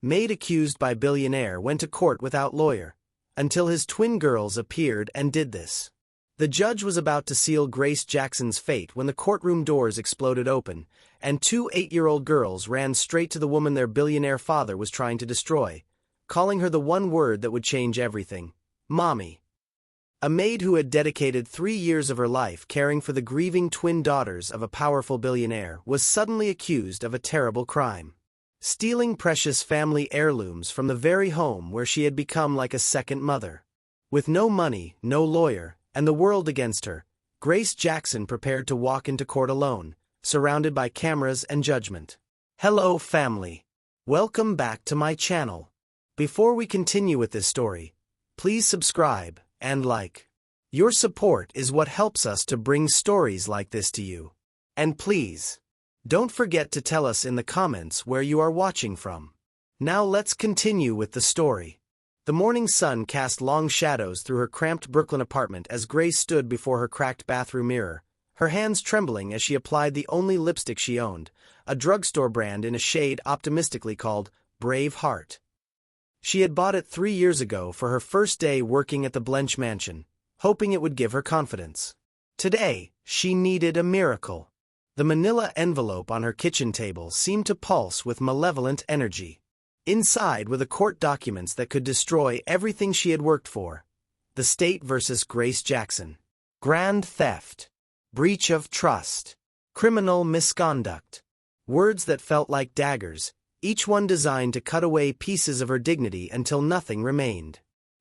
Maid accused by Billionaire went to court without lawyer, until his twin girls appeared and did this. The judge was about to seal Grace Jackson's fate when the courtroom doors exploded open, and two 8-year-old girls ran straight to the woman their billionaire father was trying to destroy, calling her the one word that would change everything: Mommy. A maid who had dedicated 3 years of her life caring for the grieving twin daughters of a powerful billionaire was suddenly accused of a terrible crime: stealing precious family heirlooms from the very home where she had become like a second mother. With no money, no lawyer, and the world against her, Grace Jackson prepared to walk into court alone, surrounded by cameras and judgment. Hello, family. Welcome back to my channel. Before we continue with this story, please subscribe and like. Your support is what helps us to bring stories like this to you. And please, don't forget to tell us in the comments where you are watching from. Now let's continue with the story. The morning sun cast long shadows through her cramped Brooklyn apartment as Grace stood before her cracked bathroom mirror, her hands trembling as she applied the only lipstick she owned, a drugstore brand in a shade optimistically called Brave Heart. She had bought it 3 years ago for her first day working at the Blench mansion, hoping it would give her confidence. Today, she needed a miracle. The manila envelope on her kitchen table seemed to pulse with malevolent energy. Inside were the court documents that could destroy everything she had worked for. The state versus Grace Jackson. Grand theft. Breach of trust. Criminal misconduct. Words that felt like daggers, each one designed to cut away pieces of her dignity until nothing remained.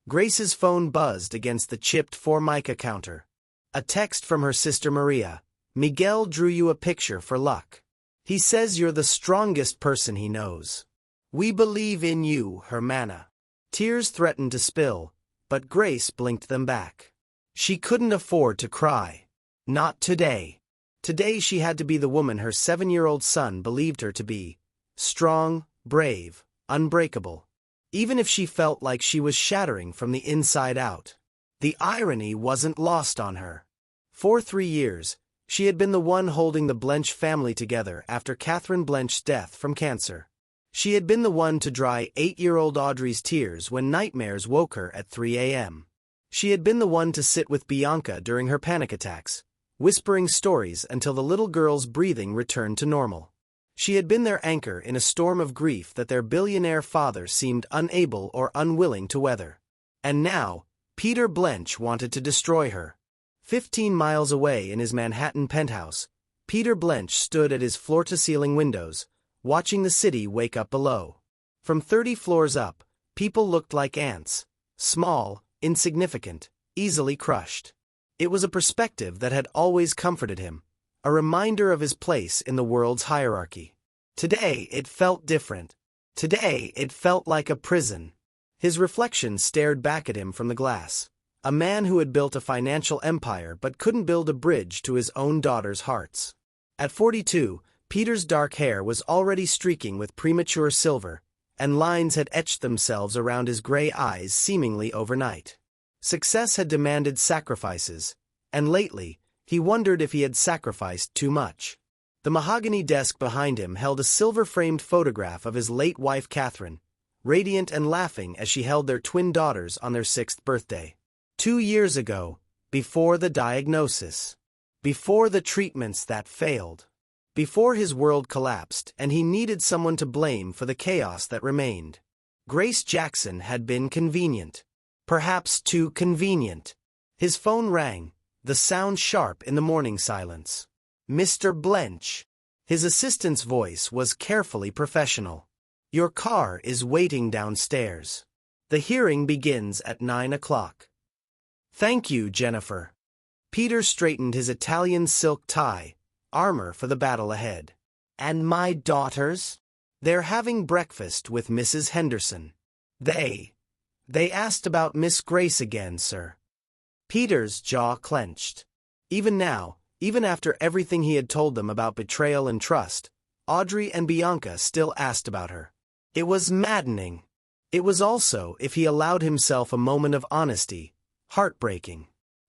Grace's phone buzzed against the chipped Formica counter. A text from her sister Maria. Miguel drew you a picture for luck. He says you're the strongest person he knows. We believe in you, Hermana. Tears threatened to spill, but Grace blinked them back. She couldn't afford to cry. Not today. Today she had to be the woman her 7-year-old son believed her to be. Strong, brave, unbreakable. Even if she felt like she was shattering from the inside out. The irony wasn't lost on her. For 3 years, she had been the one holding the Blench family together after Catherine Blench's death from cancer. She had been the one to dry 8-year-old Audrey's tears when nightmares woke her at 3 a.m. She had been the one to sit with Bianca during her panic attacks, whispering stories until the little girl's breathing returned to normal. She had been their anchor in a storm of grief that their billionaire father seemed unable or unwilling to weather. And now, Peter Blench wanted to destroy her. 15 miles away in his Manhattan penthouse, Peter Blench stood at his floor-to-ceiling windows, watching the city wake up below. From 30 floors up, people looked like ants, small, insignificant, easily crushed. It was a perspective that had always comforted him, a reminder of his place in the world's hierarchy. Today it felt different. Today it felt like a prison. His reflection stared back at him from the glass. A man who had built a financial empire but couldn't build a bridge to his own daughters' hearts. At 42, Peter's dark hair was already streaking with premature silver, and lines had etched themselves around his gray eyes seemingly overnight. Success had demanded sacrifices, and lately, he wondered if he had sacrificed too much. The mahogany desk behind him held a silver-framed photograph of his late wife Catherine, radiant and laughing as she held their twin daughters on their 6th birthday. 2 years ago, before the diagnosis. Before the treatments that failed. Before his world collapsed and he needed someone to blame for the chaos that remained. Grace Jackson had been convenient. Perhaps too convenient. His phone rang, the sound sharp in the morning silence. Mr. Blench. His assistant's voice was carefully professional. Your car is waiting downstairs. The hearing begins at 9 o'clock. Thank you, Jennifer. Peter straightened his Italian silk tie, armor for the battle ahead. And my daughters? They're having breakfast with Mrs. Henderson. They asked about Miss Grace again, sir. Peter's jaw clenched. Even now, even after everything he had told them about betrayal and trust, Audrey and Bianca still asked about her. It was maddening. It was also, if he allowed himself a moment of honesty, heartbreaking.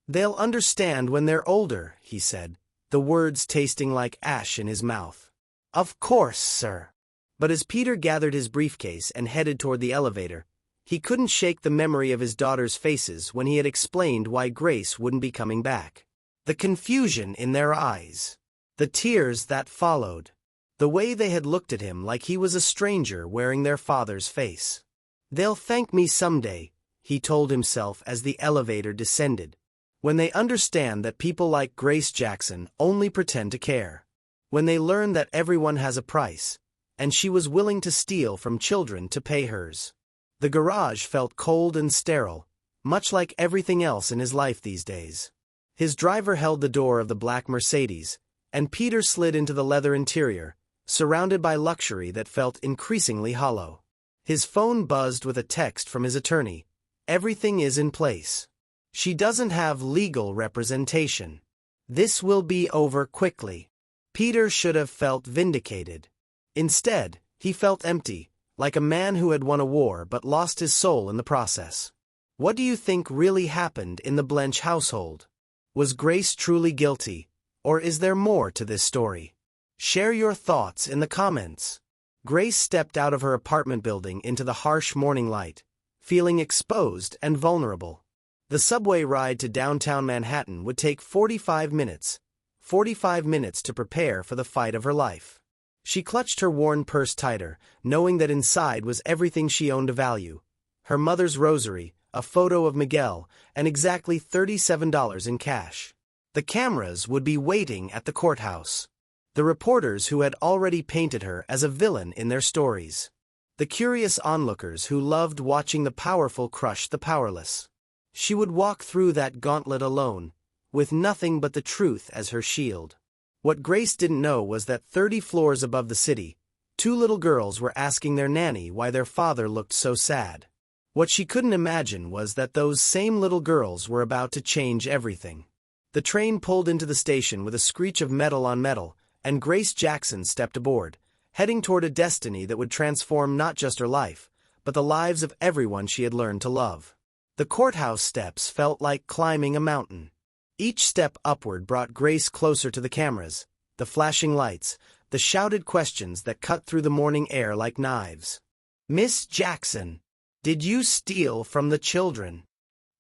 They'll understand when they're older, he said, the words tasting like ash in his mouth. Of course, sir. But as Peter gathered his briefcase and headed toward the elevator, he couldn't shake the memory of his daughter's faces when he had explained why Grace wouldn't be coming back. The confusion in their eyes. The tears that followed. The way they had looked at him like he was a stranger wearing their father's face. "They'll thank me someday," he told himself as the elevator descended. "When they understand that people like Grace Jackson only pretend to care. When they learn that everyone has a price, and she was willing to steal from children to pay hers." The garage felt cold and sterile, much like everything else in his life these days. His driver held the door of the black Mercedes, and Peter slid into the leather interior, surrounded by luxury that felt increasingly hollow. His phone buzzed with a text from his attorney. "Everything is in place. She doesn't have legal representation. This will be over quickly." Peter should have felt vindicated. Instead, he felt empty, like a man who had won a war but lost his soul in the process. What do you think really happened in the Blench household? Was Grace truly guilty, or is there more to this story? Share your thoughts in the comments. Grace stepped out of her apartment building into the harsh morning light, feeling exposed and vulnerable. The subway ride to downtown Manhattan would take 45 minutes. 45 minutes to prepare for the fight of her life. She clutched her worn purse tighter, knowing that inside was everything she owned of value. Her mother's rosary, a photo of Miguel, and exactly $37 in cash. The cameras would be waiting at the courthouse. The reporters who had already painted her as a villain in their stories. The curious onlookers who loved watching the powerful crush the powerless. She would walk through that gauntlet alone, with nothing but the truth as her shield. What Grace didn't know was that 30 floors above the city, 2 little girls were asking their nanny why their father looked so sad. What she couldn't imagine was that those same little girls were about to change everything. The train pulled into the station with a screech of metal on metal, and Grace Jackson stepped aboard, heading toward a destiny that would transform not just her life, but the lives of everyone she had learned to love. The courthouse steps felt like climbing a mountain. Each step upward brought Grace closer to the cameras, the flashing lights, the shouted questions that cut through the morning air like knives. "Miss Jackson, did you steal from the children?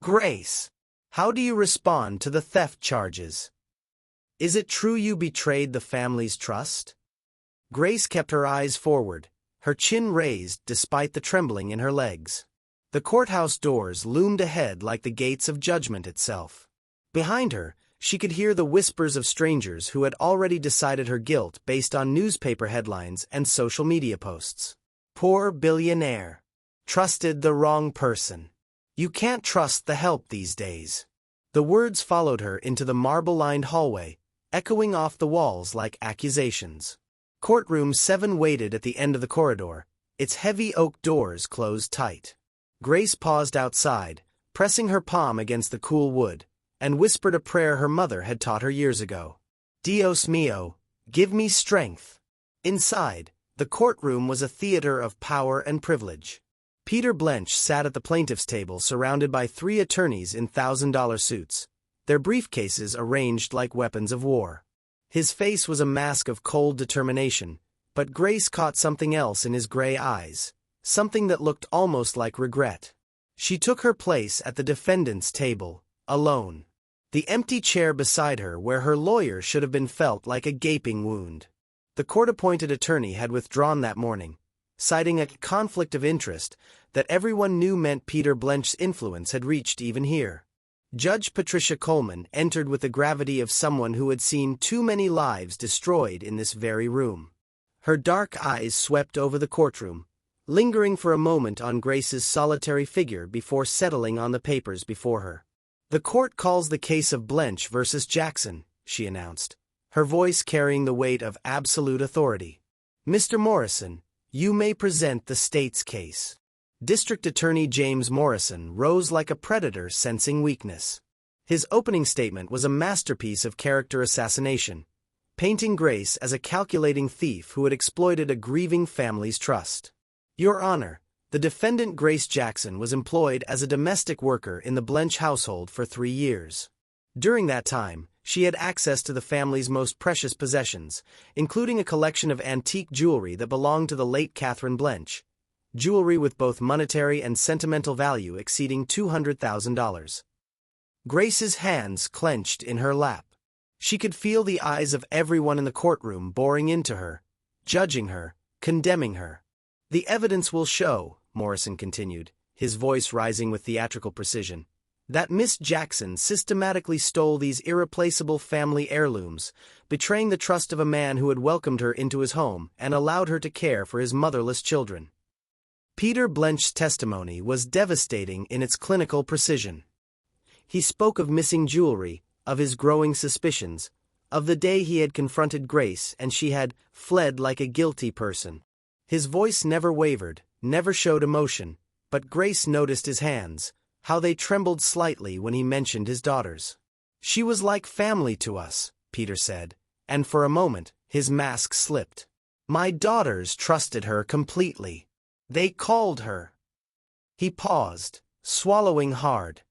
Grace, how do you respond to the theft charges? Is it true you betrayed the family's trust?" Grace kept her eyes forward, her chin raised despite the trembling in her legs. The courthouse doors loomed ahead like the gates of judgment itself. Behind her, she could hear the whispers of strangers who had already decided her guilt based on newspaper headlines and social media posts. "Poor billionaire. Trusted the wrong person. You can't trust the help these days." The words followed her into the marble-lined hallway, echoing off the walls like accusations. Courtroom 7 waited at the end of the corridor, its heavy oak doors closed tight. Grace paused outside, pressing her palm against the cool wood, and whispered a prayer her mother had taught her years ago. "Dios mío, give me strength." Inside, the courtroom was a theater of power and privilege. Peter Blench sat at the plaintiff's table surrounded by 3 attorneys in $1,000 suits, their briefcases arranged like weapons of war. His face was a mask of cold determination, but Grace caught something else in his gray eyes, something that looked almost like regret. She took her place at the defendant's table, alone. The empty chair beside her where her lawyer should have been felt like a gaping wound. The court-appointed attorney had withdrawn that morning, citing a conflict of interest that everyone knew meant Peter Blench's influence had reached even here. Judge Patricia Coleman entered with the gravity of someone who had seen too many lives destroyed in this very room. Her dark eyes swept over the courtroom, lingering for a moment on Grace's solitary figure before settling on the papers before her. "The court calls the case of Blench versus Jackson," she announced, her voice carrying the weight of absolute authority. "Mr. Morrison, you may present the state's case." District Attorney James Morrison rose like a predator sensing weakness. His opening statement was a masterpiece of character assassination, painting Grace as a calculating thief who had exploited a grieving family's trust. "Your Honor, the defendant Grace Jackson was employed as a domestic worker in the Blench household for 3 years. During that time, She had access to the family's most precious possessions, including a collection of antique jewelry that belonged to the late Catherine Blench, jewelry with both monetary and sentimental value exceeding $200,000. Grace's hands clenched in her lap. She could feel the eyes of everyone in the courtroom boring into her, judging her, condemning her. "The evidence will show," Morrison continued, his voice rising with theatrical precision, "that Miss Jackson systematically stole these irreplaceable family heirlooms, betraying the trust of a man who had welcomed her into his home and allowed her to care for his motherless children." Peter Blench's testimony was devastating in its clinical precision. He spoke of missing jewelry, of his growing suspicions, of the day he had confronted Grace and she had fled like a guilty person. His voice never wavered, never showed emotion, but Grace noticed his hands, how they trembled slightly when he mentioned his daughters. "She was like family to us," Peter said, and for a moment, his mask slipped. "My daughters trusted her completely. They called her." He paused, swallowing hard.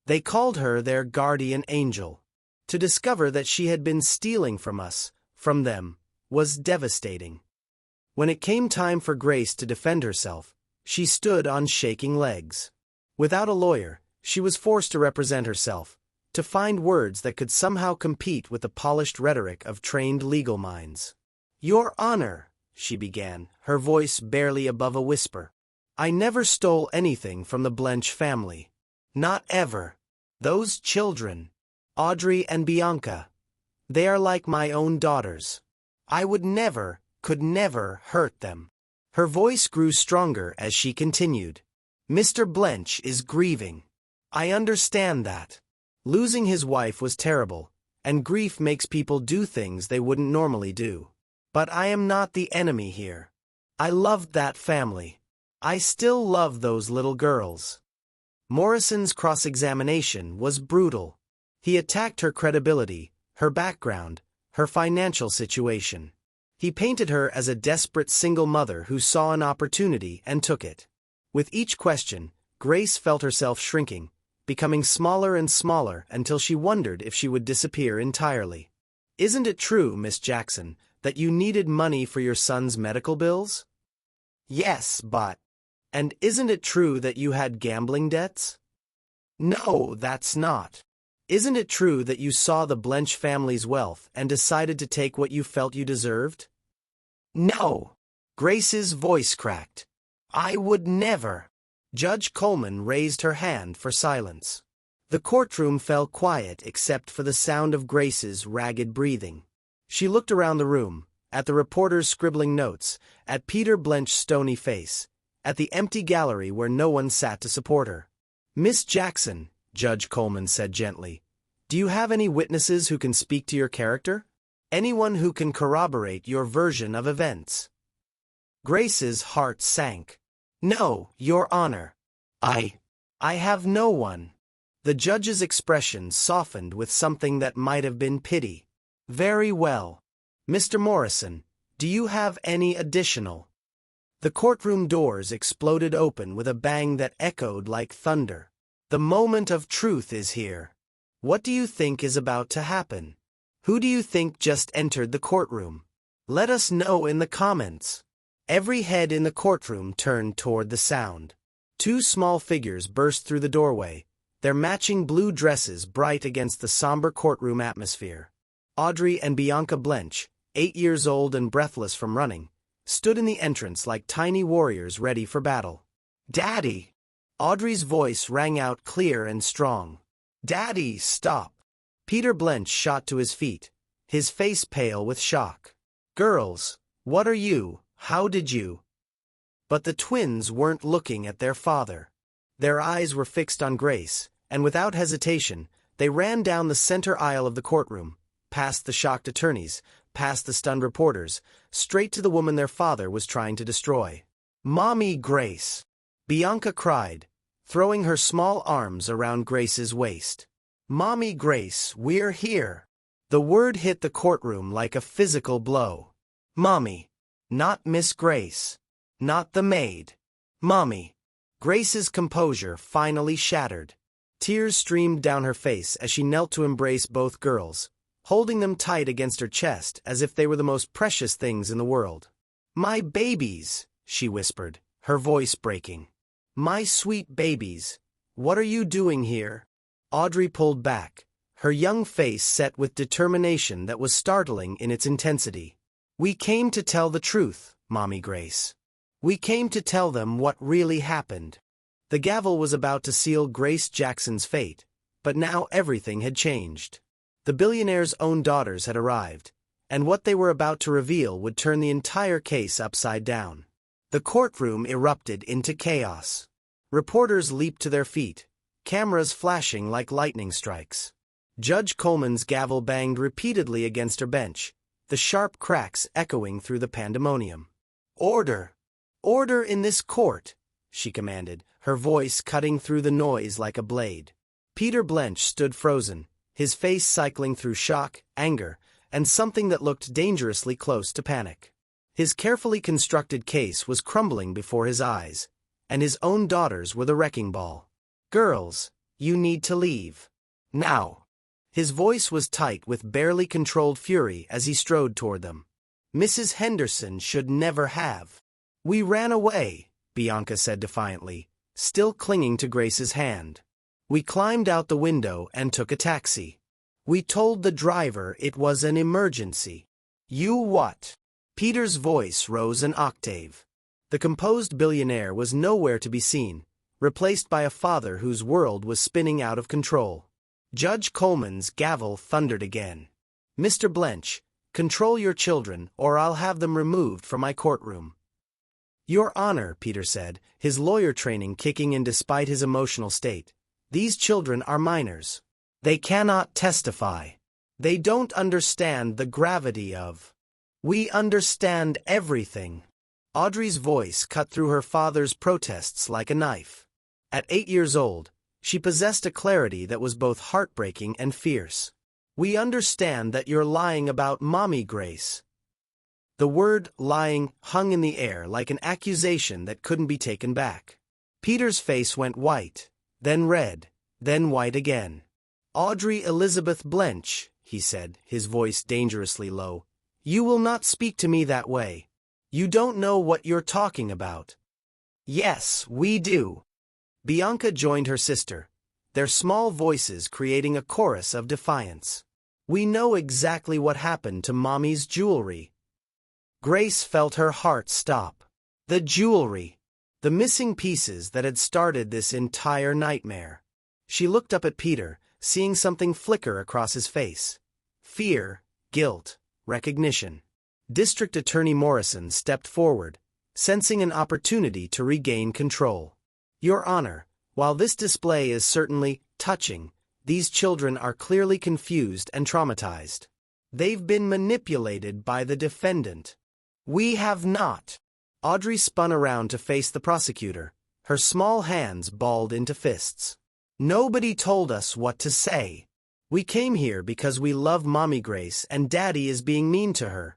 "They called her their guardian angel. To discover that she had been stealing from us, from them, was devastating." When it came time for Grace to defend herself, she stood on shaking legs. Without a lawyer, she was forced to represent herself, to find words that could somehow compete with the polished rhetoric of trained legal minds. "Your Honor," she began, her voice barely above a whisper, "I never stole anything from the Blench family. Not ever. Those children, Audrey and Bianca, they are like my own daughters. I would never, could never hurt them." Her voice grew stronger as she continued. "Mr. Blench is grieving. I understand that. Losing his wife was terrible, and grief makes people do things they wouldn't normally do. But I am not the enemy here. I loved that family. I still love those little girls." Morrison's cross-examination was brutal. He attacked her credibility, her background, her financial situation. He painted her as a desperate single mother who saw an opportunity and took it. With each question, Grace felt herself shrinking, becoming smaller and smaller until she wondered if she would disappear entirely. "Isn't it true, Miss Jackson, that you needed money for your son's medical bills?" "Yes, but—" "And isn't it true that you had gambling debts?" "No, that's not." "Isn't it true that you saw the Blench family's wealth and decided to take what you felt you deserved?" "No." Grace's voice cracked. "I would never." Judge Coleman raised her hand for silence. The courtroom fell quiet except for the sound of Grace's ragged breathing. She looked around the room, at the reporters scribbling notes, at Peter Blench's stony face, at the empty gallery where no one sat to support her. "Miss Jackson," Judge Coleman said gently, "do you have any witnesses who can speak to your character? Anyone who can corroborate your version of events?" Grace's heart sank. "No, Your Honor. I have no one." The judge's expression softened with something that might have been pity. "Very well. Mr. Morrison, do you have any additional?" The courtroom doors exploded open with a bang that echoed like thunder. "The moment of truth is here. What do you think is about to happen? Who do you think just entered the courtroom? Let us know in the comments." Every head in the courtroom turned toward the sound. Two small figures burst through the doorway, their matching blue dresses bright against the somber courtroom atmosphere. Audrey and Bianca Blench, 8 years old and breathless from running, stood in the entrance like tiny warriors ready for battle. "Daddy!" Audrey's voice rang out clear and strong. "Daddy, stop!" Peter Blench shot to his feet, his face pale with shock. "Girls, what are you? How did you—" But the twins weren't looking at their father. Their eyes were fixed on Grace, and without hesitation, they ran down the center aisle of the courtroom, past the shocked attorneys, past the stunned reporters, straight to the woman their father was trying to destroy. "Mommy Grace!" Bianca cried, throwing her small arms around Grace's waist. "Mommy Grace, we're here!" The word hit the courtroom like a physical blow. "Mommy. Not Miss Grace. Not the maid. Mommy." Grace's composure finally shattered. Tears streamed down her face as she knelt to embrace both girls, holding them tight against her chest as if they were the most precious things in the world. "My babies," she whispered, her voice breaking. "My sweet babies, what are you doing here?" Audrey pulled back, her young face set with determination that was startling in its intensity. "We came to tell the truth, Mommy Grace. We came to tell them what really happened." The gavel was about to seal Grace Jackson's fate, but now everything had changed. The billionaire's own daughters had arrived, and what they were about to reveal would turn the entire case upside down. The courtroom erupted into chaos. Reporters leaped to their feet, cameras flashing like lightning strikes. Judge Coleman's gavel banged repeatedly against her bench, the sharp cracks echoing through the pandemonium. "Order! Order in this court!" she commanded, her voice cutting through the noise like a blade. Peter Blench stood frozen, his face cycling through shock, anger, and something that looked dangerously close to panic. His carefully constructed case was crumbling before his eyes, and his own daughters were the wrecking ball. "Girls, you need to leave. Now." His voice was tight with barely controlled fury as he strode toward them. "Mrs. Henderson should never have." "We ran away," Bianca said defiantly, still clinging to Grace's hand. "We climbed out the window and took a taxi. We told the driver it was an emergency." "You what?" Peter's voice rose an octave. The composed billionaire was nowhere to be seen, replaced by a father whose world was spinning out of control. Judge Coleman's gavel thundered again. "Mr. Blench, control your children or I'll have them removed from my courtroom." "Your Honor," Peter said, his lawyer training kicking in despite his emotional state, "these children are minors. They cannot testify. They don't understand the gravity of—" "We understand everything." Audrey's voice cut through her father's protests like a knife. At 8 years old, she possessed a clarity that was both heartbreaking and fierce. "We understand that you're lying about Mommy Grace." The word lying hung in the air like an accusation that couldn't be taken back. Peter's face went white, then red, then white again. "Audrey Elizabeth Blench," he said, his voice dangerously low, "you will not speak to me that way. You don't know what you're talking about." "Yes, we do." Bianca joined her sister, their small voices creating a chorus of defiance. "We know exactly what happened to Mommy's jewelry." Grace felt her heart stop. The jewelry. The missing pieces that had started this entire nightmare. She looked up at Peter, seeing something flicker across his face. Fear, guilt, recognition. District Attorney Morrison stepped forward, sensing an opportunity to regain control. "Your Honor, while this display is certainly touching, these children are clearly confused and traumatized. They've been manipulated by the defendant." "We have not." Audrey spun around to face the prosecutor, her small hands balled into fists. "Nobody told us what to say. We came here because we love Mommy Grace and Daddy is being mean to her."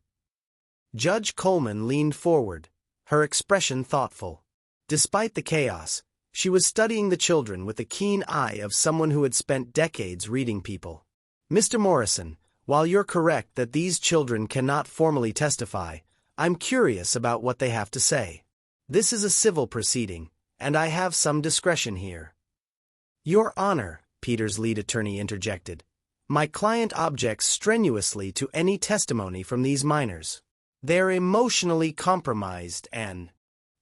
Judge Coleman leaned forward, her expression thoughtful. Despite the chaos, she was studying the children with the keen eye of someone who had spent decades reading people. "Mr. Morrison, while you're correct that these children cannot formally testify, I'm curious about what they have to say. This is a civil proceeding, and I have some discretion here." "Your Honor," Peter's lead attorney interjected, "my client objects strenuously to any testimony from these minors. They're emotionally compromised and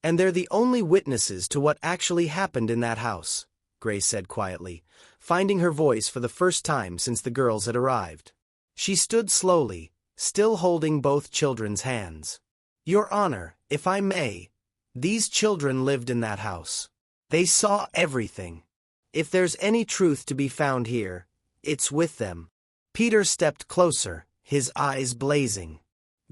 they're the only witnesses to what actually happened in that house," Grace said quietly, finding her voice for the first time since the girls had arrived. She stood slowly, still holding both children's hands. "Your Honor, if I may, these children lived in that house. They saw everything. If there's any truth to be found here, it's with them." Peter stepped closer, his eyes blazing.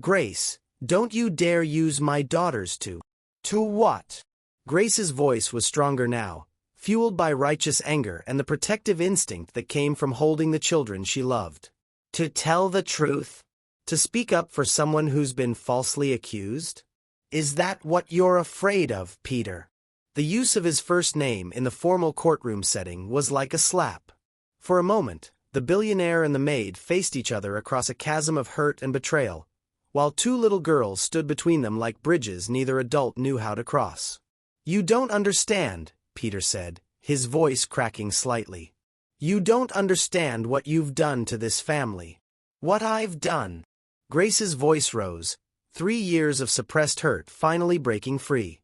"Grace, don't you dare use my daughters to—" "To what?" Grace's voice was stronger now, fueled by righteous anger and the protective instinct that came from holding the children she loved. "To tell the truth? To speak up for someone who's been falsely accused? Is that what you're afraid of, Peter?" The use of his first name in the formal courtroom setting was like a slap. For a moment, the billionaire and the maid faced each other across a chasm of hurt and betrayal, while two little girls stood between them like bridges neither adult knew how to cross. "You don't understand," Peter said, his voice cracking slightly. "You don't understand what you've done to this family." "What I've done?" Grace's voice rose, 3 years of suppressed hurt finally breaking free.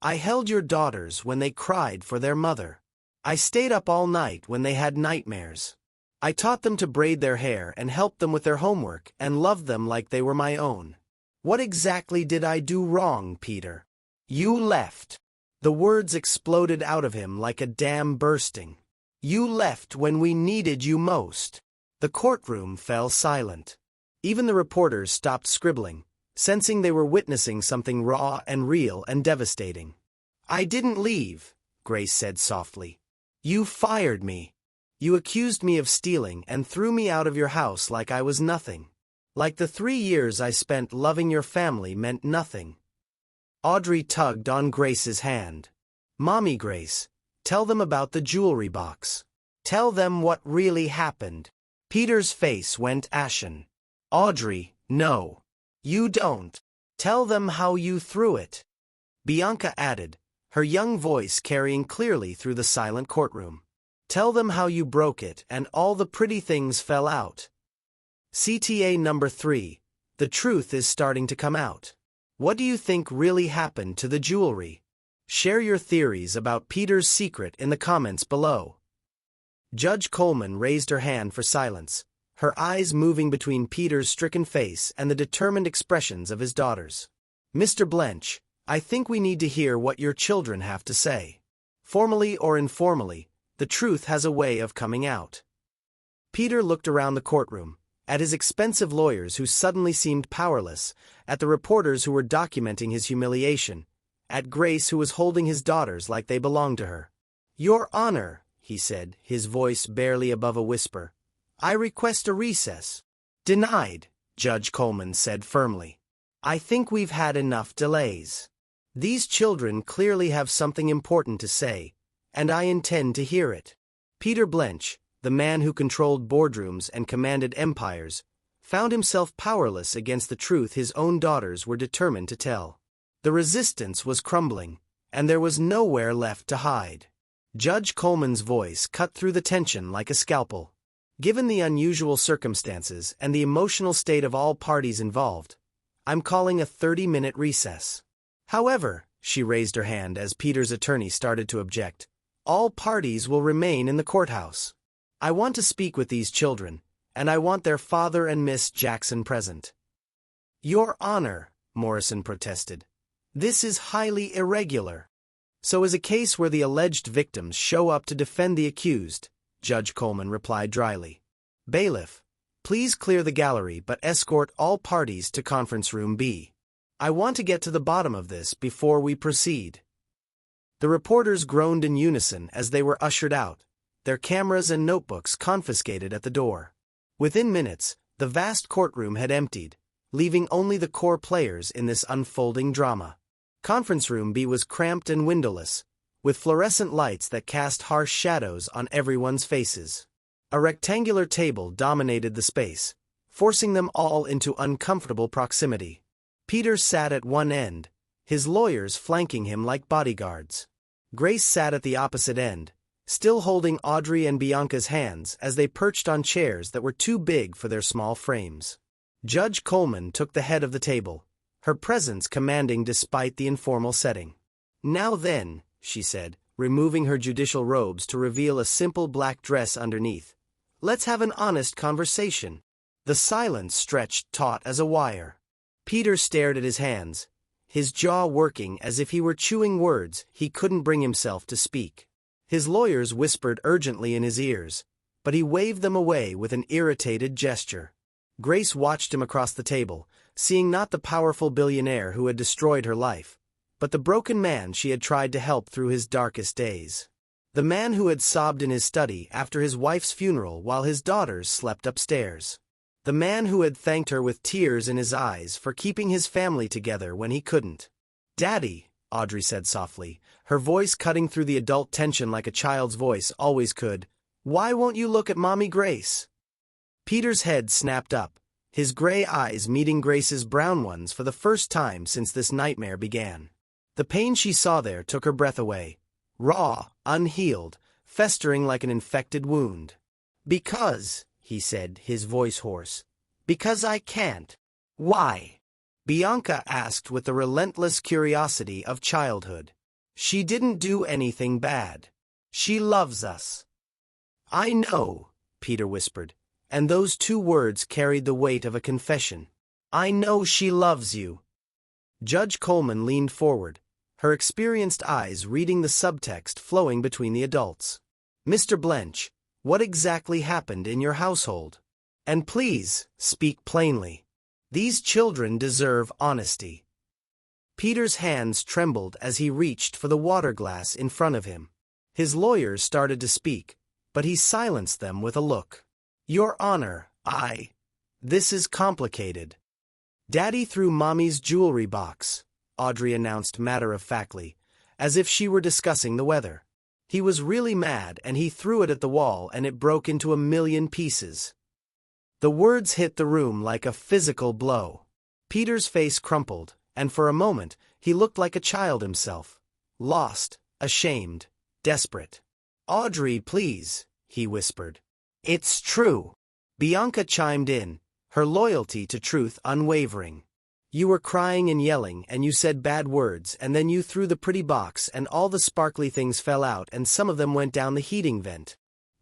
"I held your daughters when they cried for their mother. I stayed up all night when they had nightmares. I taught them to braid their hair and helped them with their homework and loved them like they were my own. What exactly did I do wrong, Peter?" "You left." The words exploded out of him like a dam bursting. "You left when we needed you most." The courtroom fell silent. Even the reporters stopped scribbling, sensing they were witnessing something raw and real and devastating. "I didn't leave," Grace said softly. "You fired me. You accused me of stealing and threw me out of your house like I was nothing. Like the 3 years I spent loving your family meant nothing." Audrey tugged on Grace's hand. "Mommy Grace, tell them about the jewelry box. Tell them what really happened." Peter's face went ashen. "Audrey, no. You don't. Tell them how you threw it," Bianca added, her young voice carrying clearly through the silent courtroom. "Tell them how you broke it and all the pretty things fell out." CTA number 3, the truth is starting to come out. What do you think really happened to the jewelry? Share your theories about Peter's secret in the comments below. Judge Coleman raised her hand for silence, her eyes moving between Peter's stricken face and the determined expressions of his daughters. "Mr. Blench, I think we need to hear what your children have to say. Formally or informally, the truth has a way of coming out." Peter looked around the courtroom, at his expensive lawyers who suddenly seemed powerless, at the reporters who were documenting his humiliation, at Grace who was holding his daughters like they belonged to her. "Your Honor," he said, his voice barely above a whisper, "I request a recess." "Denied," Judge Coleman said firmly. "I think we've had enough delays. These children clearly have something important to say, and I intend to hear it." Peter Blench, the man who controlled boardrooms and commanded empires, found himself powerless against the truth his own daughters were determined to tell. The resistance was crumbling, and there was nowhere left to hide. Judge Coleman's voice cut through the tension like a scalpel. "Given the unusual circumstances and the emotional state of all parties involved, I'm calling a 30-minute recess." "However," she raised her hand as Peter's attorney started to object, "all parties will remain in the courthouse. I want to speak with these children, and I want their father and Miss Jackson present." "Your Honor," Morrison protested, "this is highly irregular." "So is a case where the alleged victims show up to defend the accused," Judge Coleman replied dryly. "Bailiff, please clear the gallery but escort all parties to conference room B. I want to get to the bottom of this before we proceed." The reporters groaned in unison as they were ushered out, their cameras and notebooks confiscated at the door. Within minutes, the vast courtroom had emptied, leaving only the core players in this unfolding drama. Conference room B was cramped and windowless, with fluorescent lights that cast harsh shadows on everyone's faces. A rectangular table dominated the space, forcing them all into uncomfortable proximity. Peter sat at one end, his lawyers flanking him like bodyguards. Grace sat at the opposite end, still holding Audrey and Bianca's hands as they perched on chairs that were too big for their small frames. Judge Coleman took the head of the table, her presence commanding despite the informal setting. "Now then," she said, removing her judicial robes to reveal a simple black dress underneath, "let's have an honest conversation." The silence stretched taut as a wire. Peter stared at his hands, his jaw working as if he were chewing words he couldn't bring himself to speak. His lawyers whispered urgently in his ears, but he waved them away with an irritated gesture. Grace watched him across the table, seeing not the powerful billionaire who had destroyed her life, but the broken man she had tried to help through his darkest days. The man who had sobbed in his study after his wife's funeral while his daughters slept upstairs. The man who had thanked her with tears in his eyes for keeping his family together when he couldn't. "Daddy," Audrey said softly, her voice cutting through the adult tension like a child's voice always could. "Why won't you look at Mommy Grace?" Peter's head snapped up, his gray eyes meeting Grace's brown ones for the first time since this nightmare began. The pain she saw there took her breath away, raw, unhealed, festering like an infected wound. "Because," he said, his voice hoarse, "because I can't." "Why?" Bianca asked with the relentless curiosity of childhood. "She didn't do anything bad. She loves us." "I know," Peter whispered, and those two words carried the weight of a confession. "I know she loves you." Judge Coleman leaned forward, her experienced eyes reading the subtext flowing between the adults. "Mr. Blench, what exactly happened in your household? And please, speak plainly. These children deserve honesty." Peter's hands trembled as he reached for the water glass in front of him. His lawyers started to speak, but he silenced them with a look. "Your Honor, this is complicated." "Daddy threw Mommy's jewelry box," Audrey announced matter-of-factly, as if she were discussing the weather. "He was really mad and he threw it at the wall and it broke into a million pieces." The words hit the room like a physical blow. Peter's face crumpled, and for a moment, he looked like a child himself. Lost, ashamed, desperate. "Audrey, please," he whispered. "It's true." Bianca chimed in, her loyalty to truth unwavering. "You were crying and yelling, and you said bad words, and then you threw the pretty box, and all the sparkly things fell out, and some of them went down the heating vent."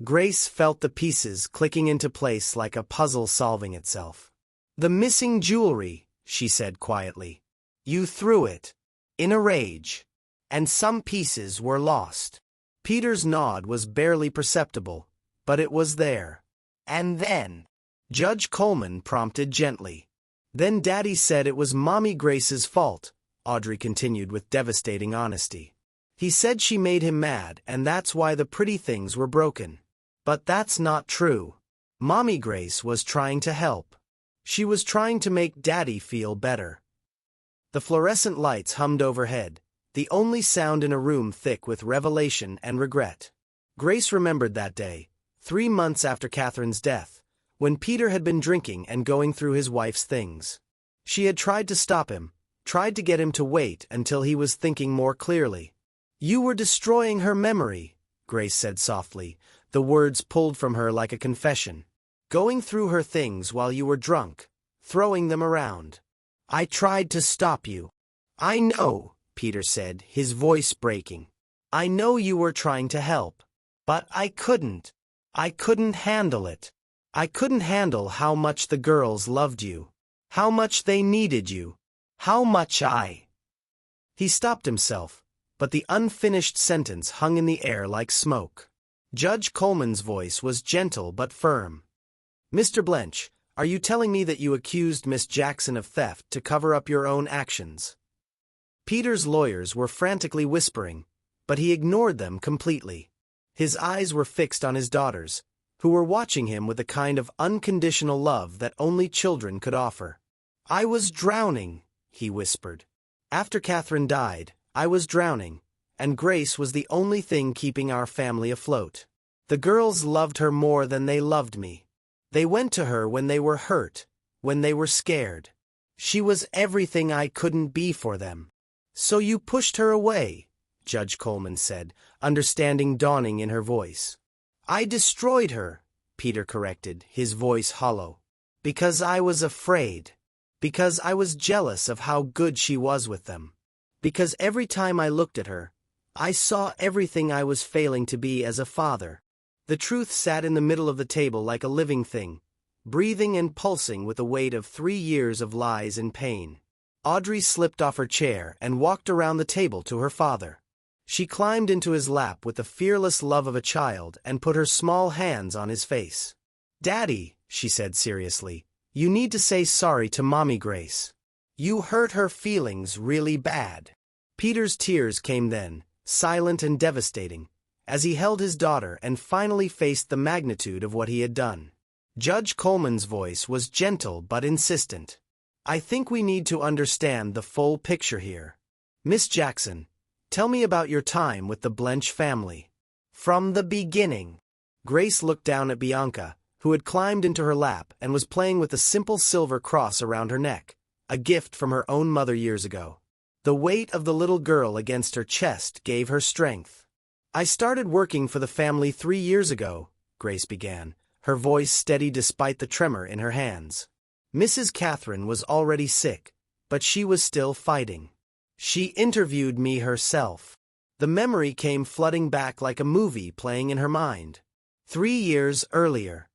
Grace felt the pieces clicking into place like a puzzle solving itself. "The missing jewelry," she said quietly. "You threw it. In a rage. And some pieces were lost." Peter's nod was barely perceptible, but it was there. "And then," Judge Coleman prompted gently. "Then Daddy said it was Mommy Grace's fault," Audrey continued with devastating honesty. "He said she made him mad and that's why the pretty things were broken. But that's not true. Mommy Grace was trying to help. She was trying to make Daddy feel better." The fluorescent lights hummed overhead, the only sound in a room thick with revelation and regret. Grace remembered that day, 3 months after Catherine's death, when Peter had been drinking and going through his wife's things. She had tried to stop him, tried to get him to wait until he was thinking more clearly. "You were destroying her memory," Grace said softly, the words pulled from her like a confession. "Going through her things while you were drunk, throwing them around. I tried to stop you." "I know," Peter said, his voice breaking. "I know you were trying to help. But I couldn't. I couldn't handle it. I couldn't handle how much the girls loved you. How much they needed you. How much I—" He stopped himself, but the unfinished sentence hung in the air like smoke. Judge Coleman's voice was gentle but firm. "Mr. Blench, are you telling me that you accused Miss Jackson of theft to cover up your own actions?" Peter's lawyers were frantically whispering, but he ignored them completely. His eyes were fixed on his daughters, who were watching him with the kind of unconditional love that only children could offer. "I was drowning," he whispered. "After Catherine died, I was drowning, and Grace was the only thing keeping our family afloat. The girls loved her more than they loved me. They went to her when they were hurt, when they were scared. She was everything I couldn't be for them." "So you pushed her away," Judge Coleman said, understanding dawning in her voice. "I destroyed her," Peter corrected, his voice hollow. "Because I was afraid. Because I was jealous of how good she was with them. Because every time I looked at her, I saw everything I was failing to be as a father." The truth sat in the middle of the table like a living thing, breathing and pulsing with the weight of 3 years of lies and pain. Audrey slipped off her chair and walked around the table to her father. She climbed into his lap with the fearless love of a child and put her small hands on his face. "Daddy," she said seriously, "you need to say sorry to Mommy Grace. You hurt her feelings really bad." Peter's tears came then, silent and devastating, as he held his daughter and finally faced the magnitude of what he had done. Judge Coleman's voice was gentle but insistent. "I think we need to understand the full picture here. Miss Jackson, Tell me about your time with the Blench family. From the beginning. Grace looked down at Bianca, who had climbed into her lap and was playing with a simple silver cross around her neck, a gift from her own mother years ago. The weight of the little girl against her chest gave her strength. I started working for the family 3 years ago, Grace began, her voice steady despite the tremor in her hands. Mrs. Catherine was already sick, but she was still fighting. She interviewed me herself. The memory came flooding back like a movie playing in her mind. 3 years earlier,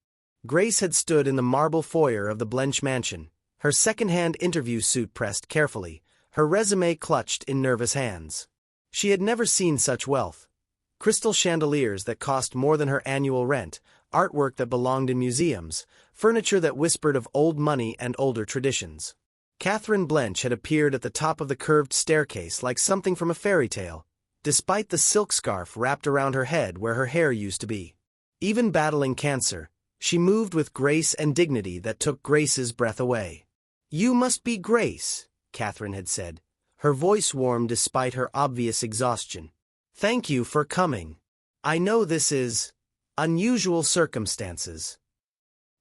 Grace had stood in the marble foyer of the Blench mansion, her second-hand interview suit pressed carefully, her resume clutched in nervous hands. She had never seen such wealth. Crystal chandeliers that cost more than her annual rent, artwork that belonged in museums, furniture that whispered of old money and older traditions. Catherine Blench had appeared at the top of the curved staircase like something from a fairy tale, despite the silk scarf wrapped around her head where her hair used to be. Even battling cancer, she moved with grace and dignity that took Grace's breath away. "You must be Grace," Catherine had said, her voice warm despite her obvious exhaustion. "Thank you for coming. I know this is unusual circumstances."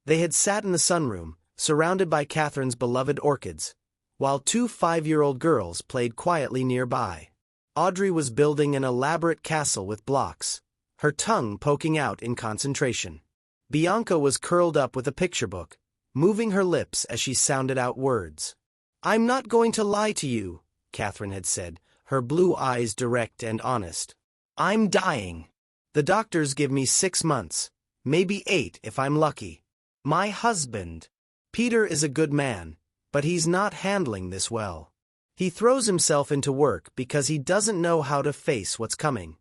They had sat in the sunroom, surrounded by Catherine's beloved orchids, while 2 5-year-old girls played quietly nearby. Audrey was building an elaborate castle with blocks, her tongue poking out in concentration. Bianca was curled up with a picture book, moving her lips as she sounded out words. "I'm not going to lie to you," Catherine had said, her blue eyes direct and honest. "I'm dying. The doctors give me 6 months, maybe 8 if I'm lucky. My husband, Peter, is a good man, but he's not handling this well. He throws himself into work because he doesn't know how to face what's coming."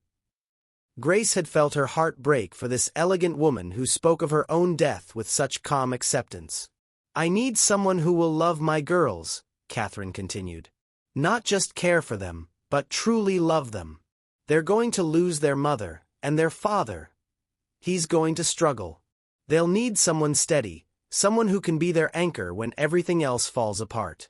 Grace had felt her heart break for this elegant woman who spoke of her own death with such calm acceptance. "I need someone who will love my girls," Catherine continued. "Not just care for them, but truly love them. They're going to lose their mother, and their father. He's going to struggle. They'll need someone steady, someone who can be their anchor when everything else falls apart."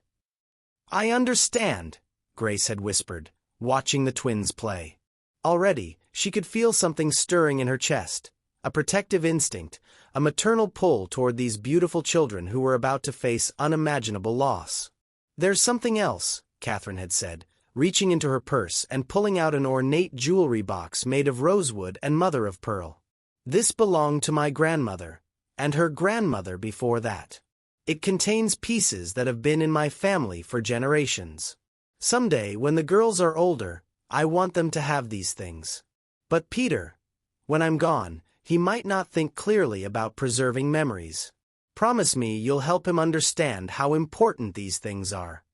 "I understand," Grace had whispered, watching the twins play. Already, she could feel something stirring in her chest, a protective instinct, a maternal pull toward these beautiful children who were about to face unimaginable loss. "There's something else," Catherine had said, reaching into her purse and pulling out an ornate jewelry box made of rosewood and mother of pearl. "This belonged to my grandmother, and her grandmother before that. It contains pieces that have been in my family for generations. Someday, when the girls are older, I want them to have these things. But Peter, when I'm gone, he might not think clearly about preserving memories. Promise me you'll help him understand how important these things are."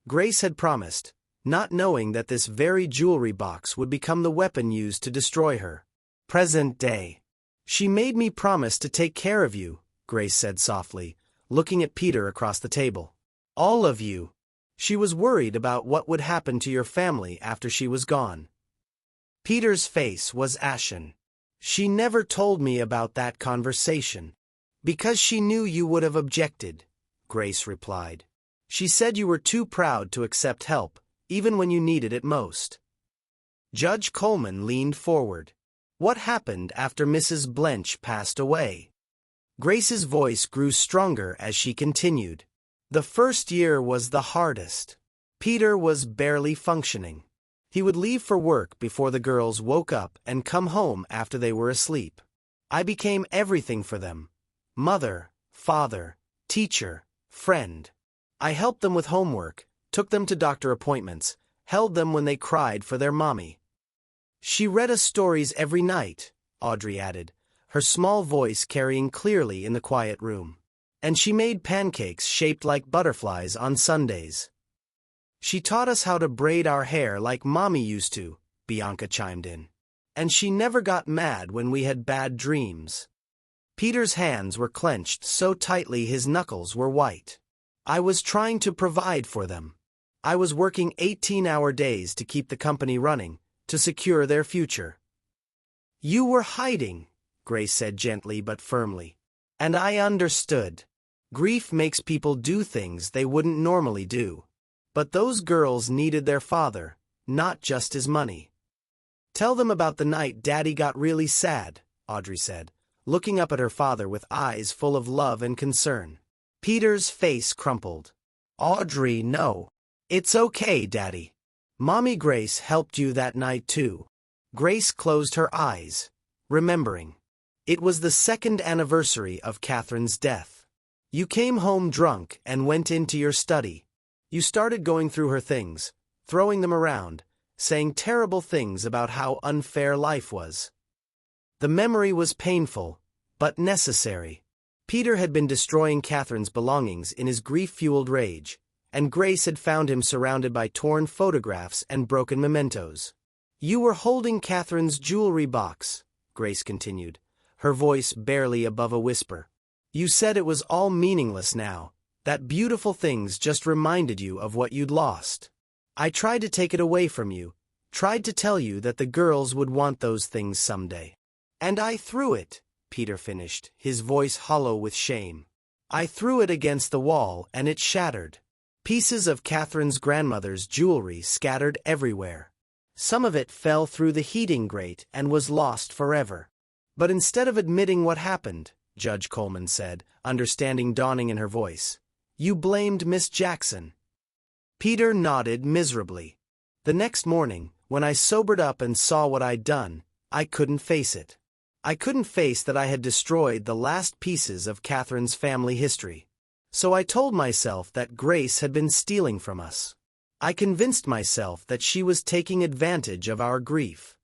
Grace had promised, not knowing that this very jewelry box would become the weapon used to destroy her. Present day. "She made me promise to take care of you," Grace said softly, looking at Peter across the table. "All of you." She was worried about what would happen to your family after she was gone. Peter's face was ashen. "She never told me about that conversation." "Because she knew you would have objected," Grace replied. "She said you were too proud to accept help, even when you needed it most." Judge Coleman leaned forward. "What happened after Mrs. Blench passed away?" Grace's voice grew stronger as she continued. "The first year was the hardest. Peter was barely functioning. He would leave for work before the girls woke up and come home after they were asleep. I became everything for them: mother, father, teacher, friend. I helped them with homework, took them to doctor appointments, held them when they cried for their mommy. She read us stories every night," Audrey added, her small voice carrying clearly in the quiet room. "And she made pancakes shaped like butterflies on Sundays." "She taught us how to braid our hair like Mommy used to," Bianca chimed in. "And she never got mad when we had bad dreams." Peter's hands were clenched so tightly his knuckles were white. "I was trying to provide for them. I was working 18-hour days to keep the company running, to secure their future." "You were hiding," Grace said gently but firmly. "And I understood. Grief makes people do things they wouldn't normally do. But those girls needed their father, not just his money. Tell them about the night Daddy got really sad, Audrey said, looking up at her father with eyes full of love and concern. Peter's face crumpled. Audrey, no. It's okay, Daddy. Mommy Grace helped you that night too. Grace closed her eyes, remembering. It was the 2nd anniversary of Catherine's death. You came home drunk and went into your study. You started going through her things, throwing them around, saying terrible things about how unfair life was. The memory was painful, but necessary. Peter had been destroying Catherine's belongings in his grief-fueled rage, and Grace had found him surrounded by torn photographs and broken mementos. You were holding Catherine's jewelry box, Grace continued, her voice barely above a whisper. You said it was all meaningless now, that beautiful things just reminded you of what you'd lost. I tried to take it away from you, tried to tell you that the girls would want those things someday. And I threw it, Peter finished, his voice hollow with shame. I threw it against the wall and it shattered. Pieces of Catherine's grandmother's jewelry scattered everywhere. Some of it fell through the heating grate and was lost forever. But instead of admitting what happened, Judge Coleman said, understanding dawning in her voice, you blamed Miss Jackson. Peter nodded miserably. The next morning, when I sobered up and saw what I'd done, I couldn't face it. I couldn't face that I had destroyed the last pieces of Catherine's family history. So I told myself that Grace had been stealing from us. I convinced myself that she was taking advantage of our grief.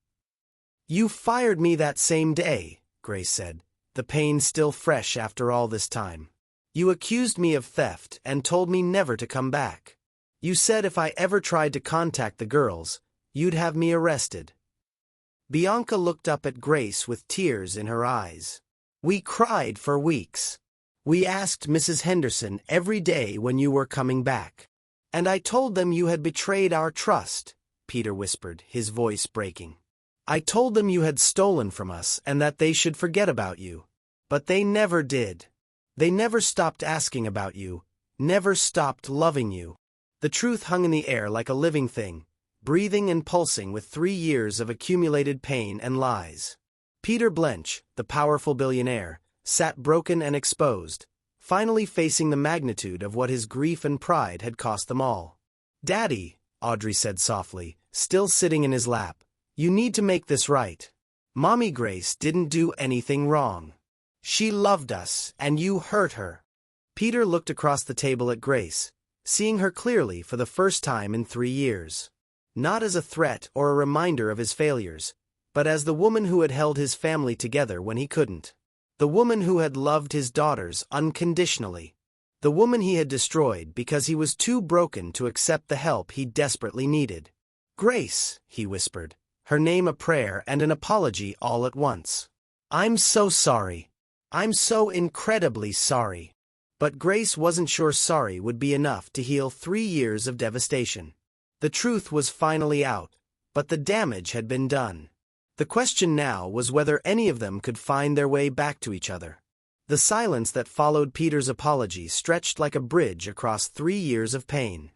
You fired me that same day, Grace said, the pain still fresh after all this time. You accused me of theft and told me never to come back. You said if I ever tried to contact the girls, you'd have me arrested. Bianca looked up at Grace with tears in her eyes. We cried for weeks. We asked Mrs. Henderson every day when you were coming back. And I told them you had betrayed our trust, Peter whispered, his voice breaking. I told them you had stolen from us and that they should forget about you. But they never did. They never stopped asking about you, never stopped loving you. The truth hung in the air like a living thing, breathing and pulsing with 3 years of accumulated pain and lies. Peter Blench, the powerful billionaire, sat broken and exposed, finally facing the magnitude of what his grief and pride had cost them all. Daddy, Audrey said softly, still sitting in his lap, you need to make this right. Mommy Grace didn't do anything wrong. She loved us, and you hurt her. Peter looked across the table at Grace, seeing her clearly for the first time in 3 years. Not as a threat or a reminder of his failures, but as the woman who had held his family together when he couldn't. The woman who had loved his daughters unconditionally. The woman he had destroyed because he was too broken to accept the help he desperately needed. Grace, he whispered, her name a prayer and an apology all at once. I'm so sorry. I'm so incredibly sorry. But Grace wasn't sure sorry would be enough to heal 3 years of devastation. The truth was finally out, but the damage had been done. The question now was whether any of them could find their way back to each other. The silence that followed Peter's apology stretched like a bridge across 3 years of pain.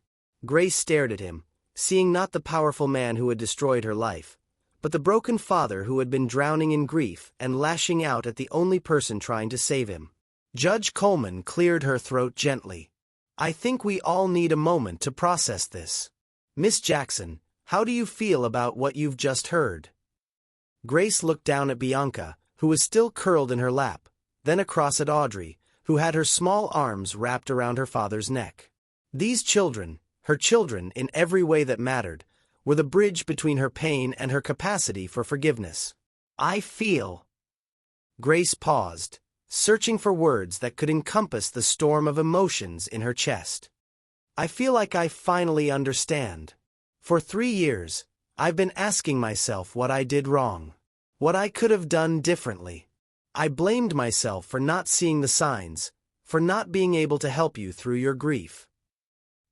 Grace stared at him, seeing not the powerful man who had destroyed her life, but the broken father who had been drowning in grief and lashing out at the only person trying to save him. Judge Coleman cleared her throat gently. I think we all need a moment to process this. Miss Jackson, how do you feel about what you've just heard? Grace looked down at Bianca, who was still curled in her lap, then across at Audrey, who had her small arms wrapped around her father's neck. These children, her children in every way that mattered, were the bridge between her pain and her capacity for forgiveness. I feel. Grace paused, searching for words that could encompass the storm of emotions in her chest. I feel like I finally understand. For 3 years, I've been asking myself what I did wrong, what I could have done differently. I blamed myself for not seeing the signs, for not being able to help you through your grief.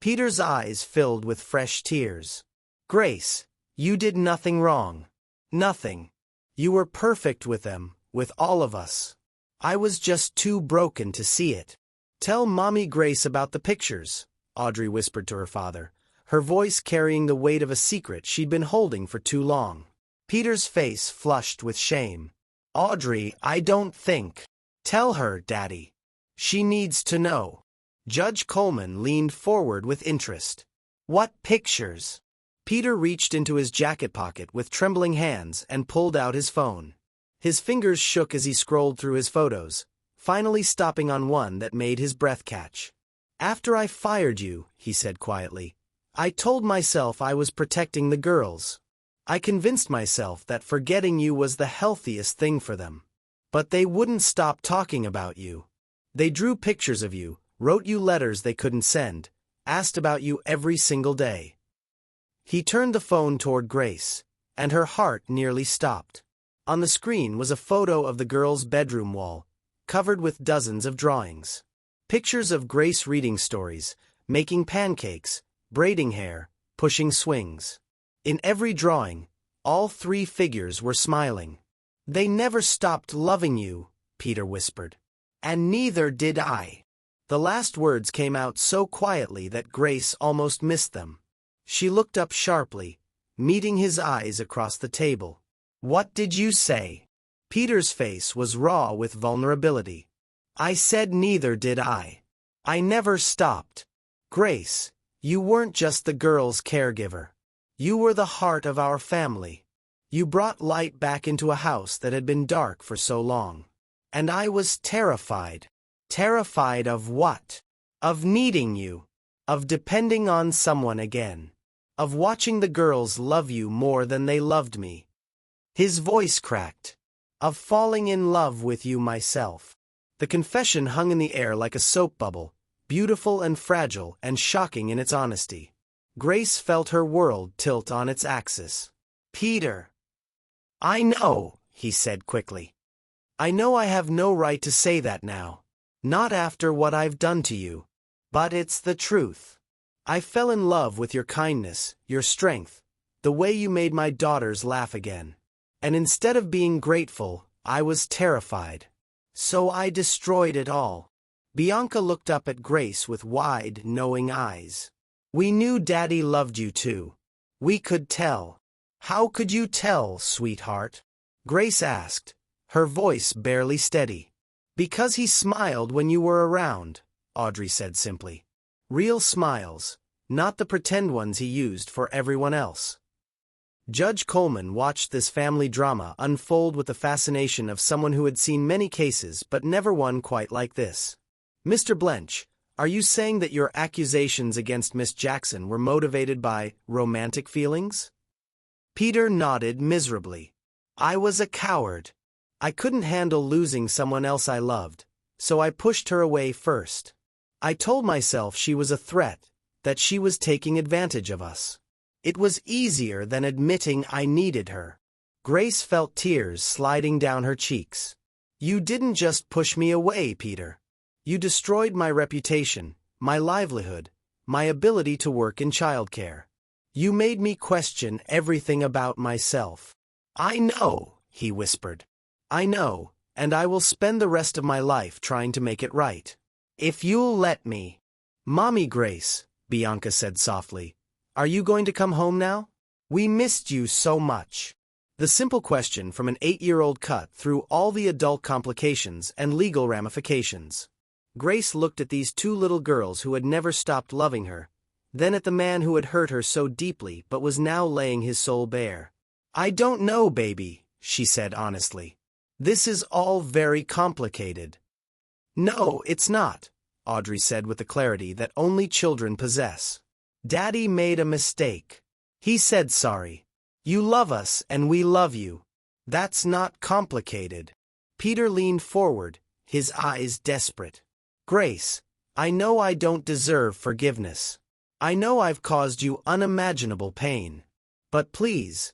Peter's eyes filled with fresh tears. Grace, you did nothing wrong. Nothing. You were perfect with them, with all of us. I was just too broken to see it. Tell Mommy Grace about the pictures, Audrey whispered to her father, her voice carrying the weight of a secret she'd been holding for too long. Peter's face flushed with shame. "Audrey, I don't think." "Tell her, Daddy. She needs to know." Judge Coleman leaned forward with interest. "What pictures?" Peter reached into his jacket pocket with trembling hands and pulled out his phone. His fingers shook as he scrolled through his photos, finally stopping on one that made his breath catch. "After I fired you," he said quietly, "I told myself I was protecting the girls. I convinced myself that forgetting you was the healthiest thing for them. But they wouldn't stop talking about you. They drew pictures of you, wrote you letters they couldn't send, asked about you every single day." He turned the phone toward Grace, and her heart nearly stopped. On the screen was a photo of the girl's bedroom wall, covered with dozens of drawings. Pictures of Grace reading stories, making pancakes, braiding hair, pushing swings. In every drawing, all three figures were smiling. "They never stopped loving you," Peter whispered. "And neither did I." The last words came out so quietly that Grace almost missed them. She looked up sharply, meeting his eyes across the table. "What did you say?" Peter's face was raw with vulnerability. "I said neither did I. I never stopped. Grace, you weren't just the girl's caregiver. You were the heart of our family. You brought light back into a house that had been dark for so long. And I was terrified. Terrified of what? Of needing you. Of depending on someone again. Of watching the girls love you more than they loved me." His voice cracked. "Of falling in love with you myself." The confession hung in the air like a soap bubble, beautiful and fragile and shocking in its honesty. Grace felt her world tilt on its axis. "Peter." "I know," he said quickly. "I know I have no right to say that now. Not after what I've done to you. But it's the truth. I fell in love with your kindness, your strength, the way you made my daughters laugh again. And instead of being grateful, I was terrified. So I destroyed it all." Bianca looked up at Grace with wide, knowing eyes. "We knew Daddy loved you too. We could tell." "How could you tell, sweetheart?" Grace asked, her voice barely steady. "Because he smiled when you were around," Audrey said simply. "Real smiles, not the pretend ones he used for everyone else." Judge Coleman watched this family drama unfold with the fascination of someone who had seen many cases but never one quite like this. "Mr. Blench, are you saying that your accusations against Miss Jackson were motivated by romantic feelings?" Peter nodded miserably. "I was a coward. I couldn't handle losing someone else I loved, so I pushed her away first. I told myself she was a threat, that she was taking advantage of us. It was easier than admitting I needed her." Grace felt tears sliding down her cheeks. "You didn't just push me away, Peter. You destroyed my reputation, my livelihood, my ability to work in childcare. You made me question everything about myself." "I know," he whispered. "I know, and I will spend the rest of my life trying to make it right. If you'll let me." "Mommy Grace," Bianca said softly, "are you going to come home now? We missed you so much." The simple question from an 8-year-old cut through all the adult complications and legal ramifications. Grace looked at these two little girls who had never stopped loving her, then at the man who had hurt her so deeply but was now laying his soul bare. "I don't know, baby," she said honestly. "This is all very complicated." "No, it's not," Audrey said with the clarity that only children possess. "Daddy made a mistake. He said sorry. You love us and we love you. That's not complicated." Peter leaned forward, his eyes desperate. "Grace, I know I don't deserve forgiveness. I know I've caused you unimaginable pain. But please,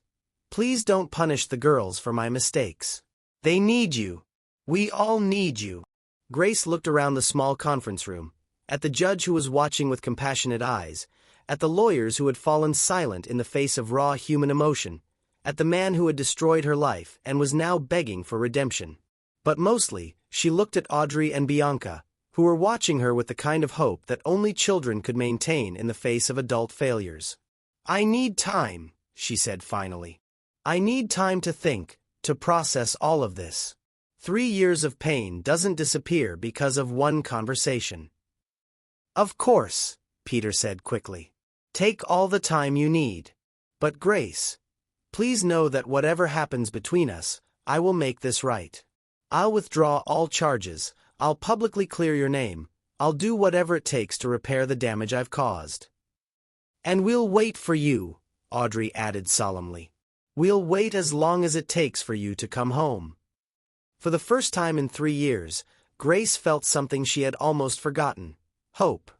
please don't punish the girls for my mistakes. They need you. We all need you." Grace looked around the small conference room, at the judge who was watching with compassionate eyes, at the lawyers who had fallen silent in the face of raw human emotion, at the man who had destroyed her life and was now begging for redemption. But mostly, she looked at Audrey and Bianca, who were watching her with the kind of hope that only children could maintain in the face of adult failures. "I need time," she said finally. "I need time to think, to process all of this. 3 years of pain doesn't disappear because of one conversation." "Of course," Peter said quickly. "Take all the time you need. But Grace, please know that whatever happens between us, I will make this right. I'll withdraw all charges, I'll publicly clear your name, I'll do whatever it takes to repair the damage I've caused. And we'll wait for you," Audrey added solemnly. "We'll wait as long as it takes for you to come home." For the first time in 3 years, Grace felt something she had almost forgotten: hope.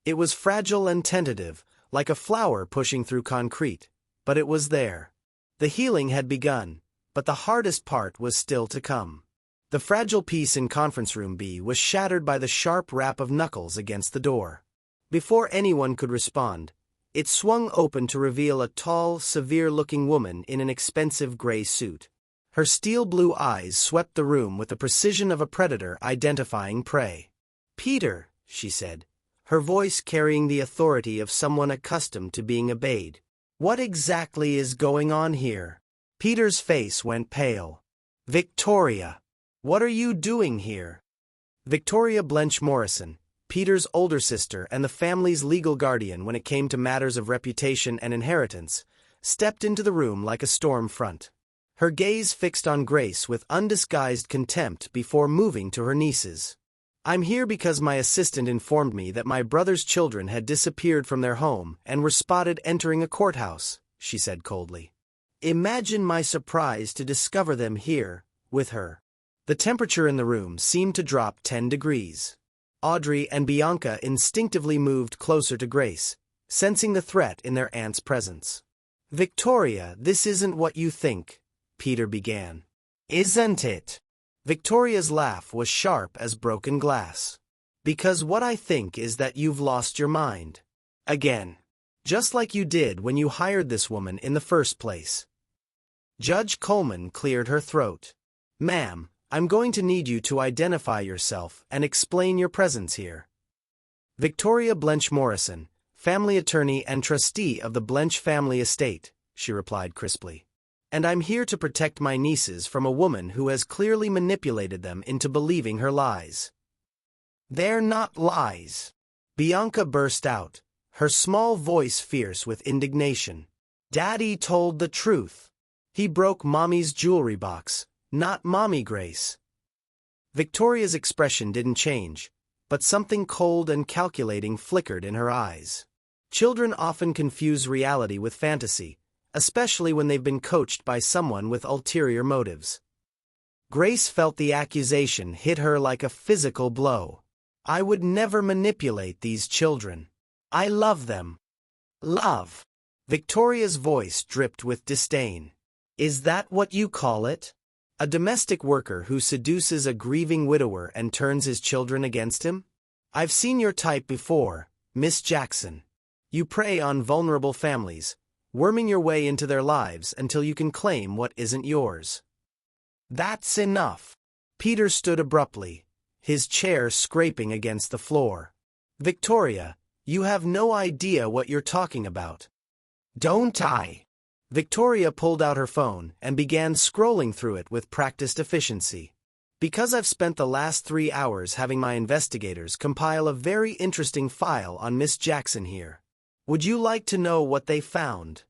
It was fragile and tentative, like a flower pushing through concrete, but it was there. The healing had begun, but the hardest part was still to come. The fragile peace in Conference Room B was shattered by the sharp rap of knuckles against the door. Before anyone could respond, it swung open to reveal a tall, severe-looking woman in an expensive gray suit. Her steel-blue eyes swept the room with the precision of a predator identifying prey. "Peter," she said, her voice carrying the authority of someone accustomed to being obeyed. "What exactly is going on here?" Peter's face went pale. "Victoria, what are you doing here?" Victoria Blench Morrison, Peter's older sister and the family's legal guardian when it came to matters of reputation and inheritance, stepped into the room like a storm front. Her gaze fixed on Grace with undisguised contempt before moving to her nieces. "I'm here because my assistant informed me that my brother's children had disappeared from their home and were spotted entering a courthouse," she said coldly. "Imagine my surprise to discover them here, with her." The temperature in the room seemed to drop 10 degrees. Audrey and Bianca instinctively moved closer to Grace, sensing the threat in their aunt's presence. "Victoria, this isn't what you think," Peter began. "Isn't it?" Victoria's laugh was sharp as broken glass. "Because what I think is that you've lost your mind. Again. Just like you did when you hired this woman in the first place." Judge Coleman cleared her throat. "Ma'am, I'm going to need you to identify yourself and explain your presence here." "Victoria Blench Morrison, family attorney and trustee of the Blench family estate," she replied crisply. "And I'm here to protect my nieces from a woman who has clearly manipulated them into believing her lies." "They're not lies," Bianca burst out, her small voice fierce with indignation. "Daddy told the truth. He broke Mommy's jewelry box, not Mommy Grace." Victoria's expression didn't change, but something cold and calculating flickered in her eyes. Children often confuse reality with fantasy, especially when they've been coached by someone with ulterior motives. Grace felt the accusation hit her like a physical blow. "I would never manipulate these children. I love them." "Love?" Victoria's voice dripped with disdain. "Is that what you call it? A domestic worker who seduces a grieving widower and turns his children against him? I've seen your type before, Miss Jackson. You prey on vulnerable families, worming your way into their lives until you can claim what isn't yours." "That's enough." Peter stood abruptly, his chair scraping against the floor. "Victoria, you have no idea what you're talking about." "Don't I?" Victoria pulled out her phone and began scrolling through it with practiced efficiency. "Because I've spent the last 3 hours having my investigators compile a very interesting file on Miss Jackson here. Would you like to know what they found?"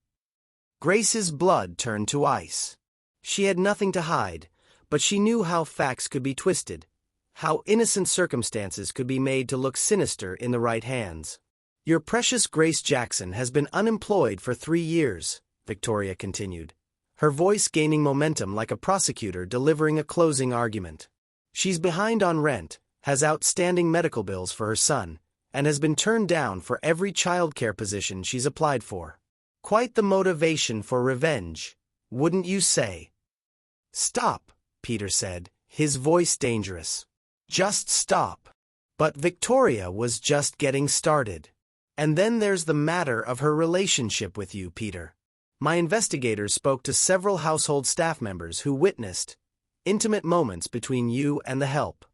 Grace's blood turned to ice. She had nothing to hide, but she knew how facts could be twisted, how innocent circumstances could be made to look sinister in the right hands. "Your precious Grace Jackson has been unemployed for 3 years, Victoria continued, her voice gaining momentum like a prosecutor delivering a closing argument. "She's behind on rent, has outstanding medical bills for her son, and has been turned down for every childcare position she's applied for. Quite the motivation for revenge, wouldn't you say?" "Stop," Peter said, his voice dangerous. "Just stop." But Victoria was just getting started. "And then there's the matter of her relationship with you, Peter. My investigators spoke to several household staff members who witnessed intimate moments between you and the help."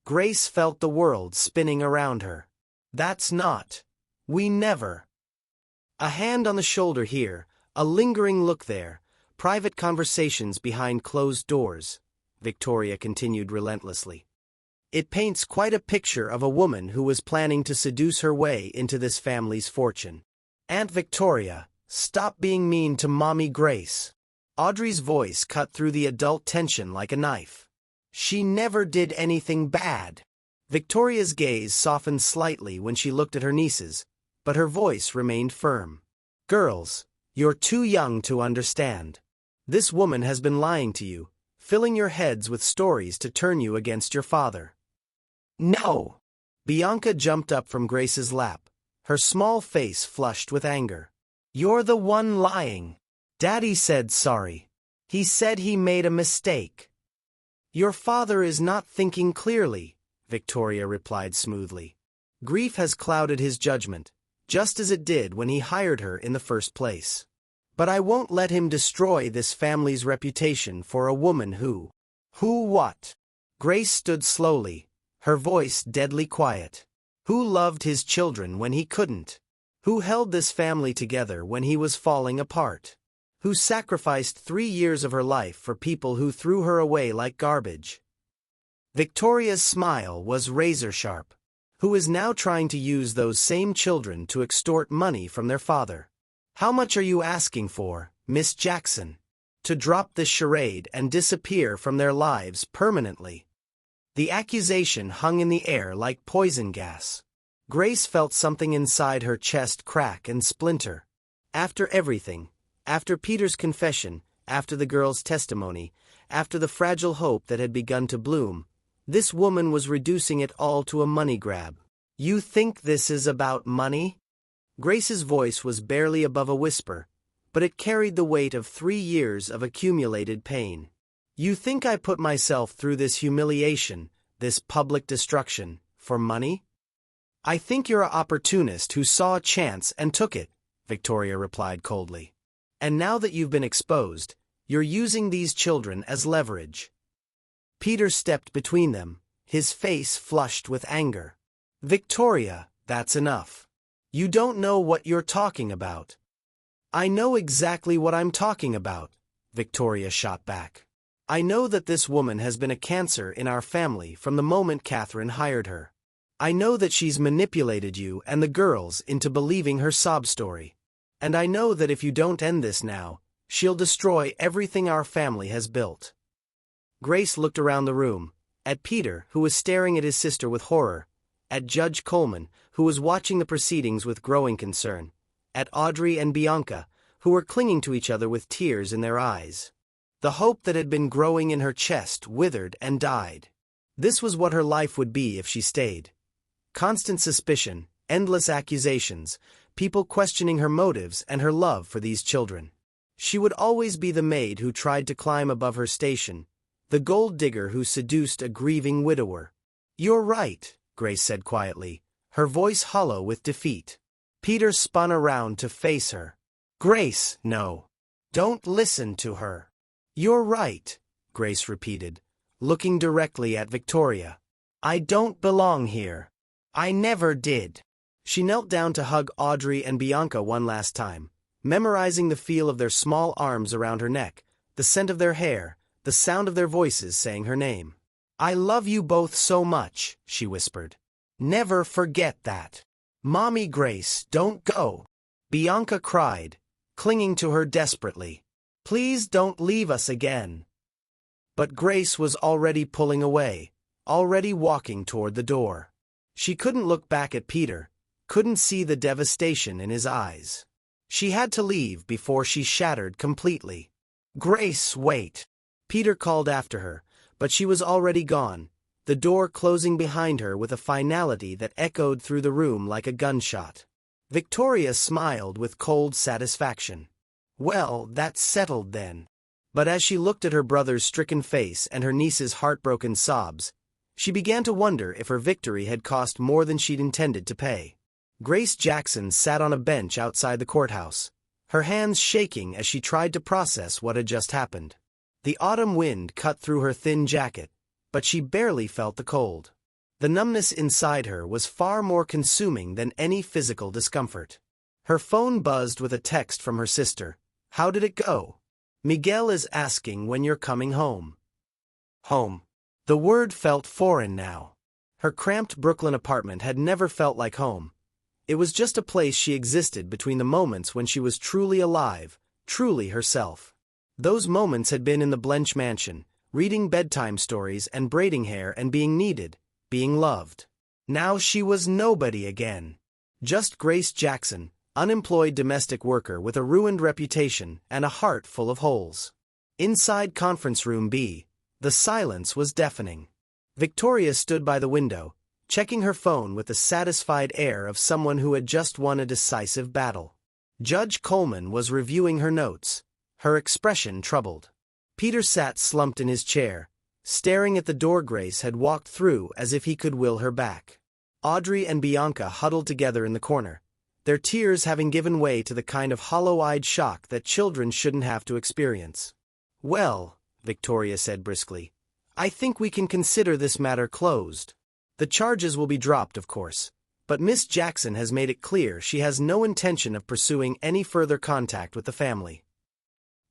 Grace felt the world spinning around her. That's not. We never. A hand on the shoulder here, a lingering look there, private conversations behind closed doors, Victoria continued relentlessly. It paints quite a picture of a woman who was planning to seduce her way into this family's fortune. Aunt Victoria, stop being mean to Mommy Grace. Audrey's voice cut through the adult tension like a knife. She never did anything bad. Victoria's gaze softened slightly when she looked at her nieces, but her voice remained firm. Girls, you're too young to understand. This woman has been lying to you, filling your heads with stories to turn you against your father. No! Bianca jumped up from Grace's lap, her small face flushed with anger. You're the one lying. Daddy said sorry. He said he made a mistake. Your father is not thinking clearly, Victoria replied smoothly. Grief has clouded his judgment, just as it did when he hired her in the first place. But I won't let him destroy this family's reputation for a woman who... Who what? Grace stood slowly, her voice deadly quiet. Who loved his children when he couldn't? Who held this family together when he was falling apart? Who sacrificed 3 years of her life for people who threw her away like garbage? Victoria's smile was razor-sharp. Who is now trying to use those same children to extort money from their father? How much are you asking for, Miss Jackson? To drop this charade and disappear from their lives permanently? The accusation hung in the air like poison gas. Grace felt something inside her chest crack and splinter. After everything, after Peter's confession, after the girl's testimony, after the fragile hope that had begun to bloom, this woman was reducing it all to a money grab. You think this is about money? Grace's voice was barely above a whisper, but it carried the weight of 3 years of accumulated pain. You think I put myself through this humiliation, this public destruction, for money? I think you're an opportunist who saw a chance and took it, Victoria replied coldly. And now that you've been exposed, you're using these children as leverage. Peter stepped between them, his face flushed with anger. Victoria, that's enough. You don't know what you're talking about. I know exactly what I'm talking about, Victoria shot back. I know that this woman has been a cancer in our family from the moment Catherine hired her. I know that she's manipulated you and the girls into believing her sob story. And I know that if you don't end this now, she'll destroy everything our family has built. Grace looked around the room, at Peter, who was staring at his sister with horror, at Judge Coleman, who was watching the proceedings with growing concern, at Audrey and Bianca, who were clinging to each other with tears in their eyes. The hope that had been growing in her chest withered and died. This was what her life would be if she stayed. Constant suspicion, endless accusations, people questioning her motives and her love for these children. She would always be the maid who tried to climb above her station, the gold digger who seduced a grieving widower. You're right, Grace said quietly, her voice hollow with defeat. Peter spun around to face her. Grace, no. Don't listen to her. You're right, Grace repeated, looking directly at Victoria. I don't belong here. I never did. She knelt down to hug Audrey and Bianca one last time, memorizing the feel of their small arms around her neck, the scent of their hair, the sound of their voices saying her name. I love you both so much, she whispered. Never forget that. Mommy Grace, don't go. Bianca cried, clinging to her desperately. Please don't leave us again. But Grace was already pulling away, already walking toward the door. She couldn't look back at Peter, couldn't see the devastation in his eyes. She had to leave before she shattered completely. Grace, wait. Peter called after her, but she was already gone, the door closing behind her with a finality that echoed through the room like a gunshot. Victoria smiled with cold satisfaction. Well, that's settled then. But as she looked at her brother's stricken face and her niece's heartbroken sobs, she began to wonder if her victory had cost more than she'd intended to pay. Grace Jackson sat on a bench outside the courthouse, her hands shaking as she tried to process what had just happened. The autumn wind cut through her thin jacket, but she barely felt the cold. The numbness inside her was far more consuming than any physical discomfort. Her phone buzzed with a text from her sister. How did it go? Miguel is asking when you're coming home. Home. The word felt foreign now. Her cramped Brooklyn apartment had never felt like home. It was just a place she existed between the moments when she was truly alive, truly herself. Those moments had been in the Blench mansion, reading bedtime stories and braiding hair and being needed, being loved. Now she was nobody again. Just Grace Jackson, unemployed domestic worker with a ruined reputation and a heart full of holes. Inside Conference Room B, the silence was deafening. Victoria stood by the window, checking her phone with the satisfied air of someone who had just won a decisive battle. Judge Coleman was reviewing her notes, her expression troubled. Peter sat slumped in his chair, staring at the door Grace had walked through as if he could will her back. Audrey and Bianca huddled together in the corner, their tears having given way to the kind of hollow-eyed shock that children shouldn't have to experience. Well, Victoria said briskly, I think we can consider this matter closed. The charges will be dropped, of course, but Miss Jackson has made it clear she has no intention of pursuing any further contact with the family.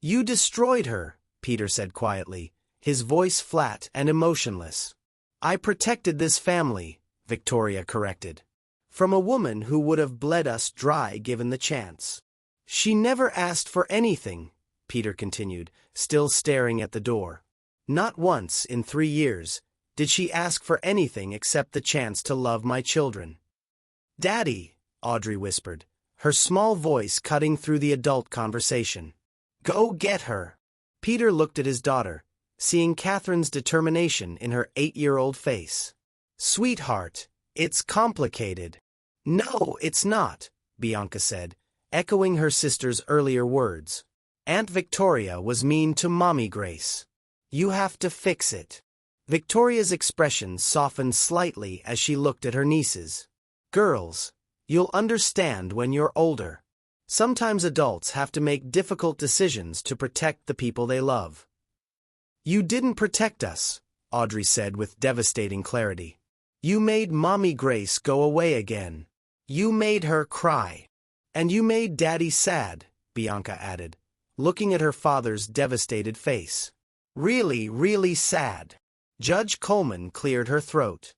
You destroyed her, Peter said quietly, his voice flat and emotionless. I protected this family, Victoria corrected. From a woman who would have bled us dry given the chance. She never asked for anything, Peter continued, still staring at the door. Not once in 3 years did she ask for anything except the chance to love my children. Daddy, Audrey whispered, her small voice cutting through the adult conversation. Go get her. Peter looked at his daughter, seeing Catherine's determination in her 8-year-old face. Sweetheart, it's complicated. No, it's not, Bianca said, echoing her sister's earlier words. Aunt Victoria was mean to Mommy Grace. You have to fix it. Victoria's expression softened slightly as she looked at her nieces. Girls, you'll understand when you're older. Sometimes adults have to make difficult decisions to protect the people they love. You didn't protect us, Audrey said with devastating clarity. You made Mommy Grace go away again. You made her cry. And you made Daddy sad, Bianca added, looking at her father's devastated face. Really, really sad. Judge Coleman cleared her throat.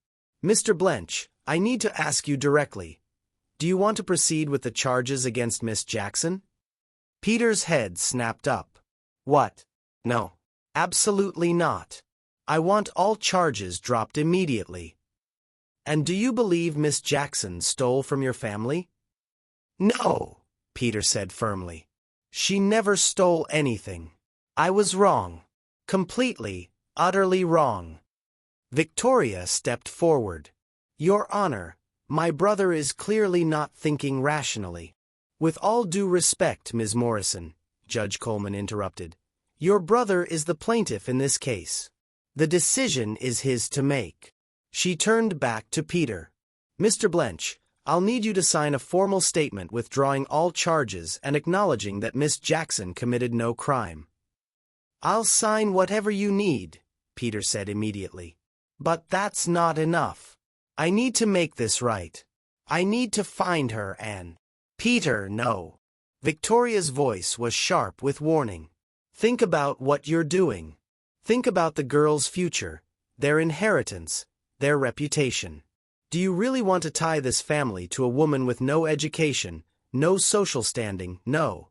Mr. Blench, I need to ask you directly. Do you want to proceed with the charges against Miss Jackson? Peter's head snapped up. What? No. Absolutely not. I want all charges dropped immediately. And do you believe Miss Jackson stole from your family? No, Peter said firmly. She never stole anything. I was wrong. Completely, utterly wrong. Victoria stepped forward. Your Honor, my brother is clearly not thinking rationally. With all due respect, Ms. Morrison, Judge Coleman interrupted. Your brother is the plaintiff in this case. The decision is his to make. She turned back to Peter. Mr. Blench, I'll need you to sign a formal statement withdrawing all charges and acknowledging that Miss Jackson committed no crime. I'll sign whatever you need, Peter said immediately. But that's not enough. I need to make this right. I need to find her and... Peter, no. Victoria's voice was sharp with warning. Think about what you're doing. Think about the girl's future, their inheritance, their reputation. Do you really want to tie this family to a woman with no education, no social standing, no?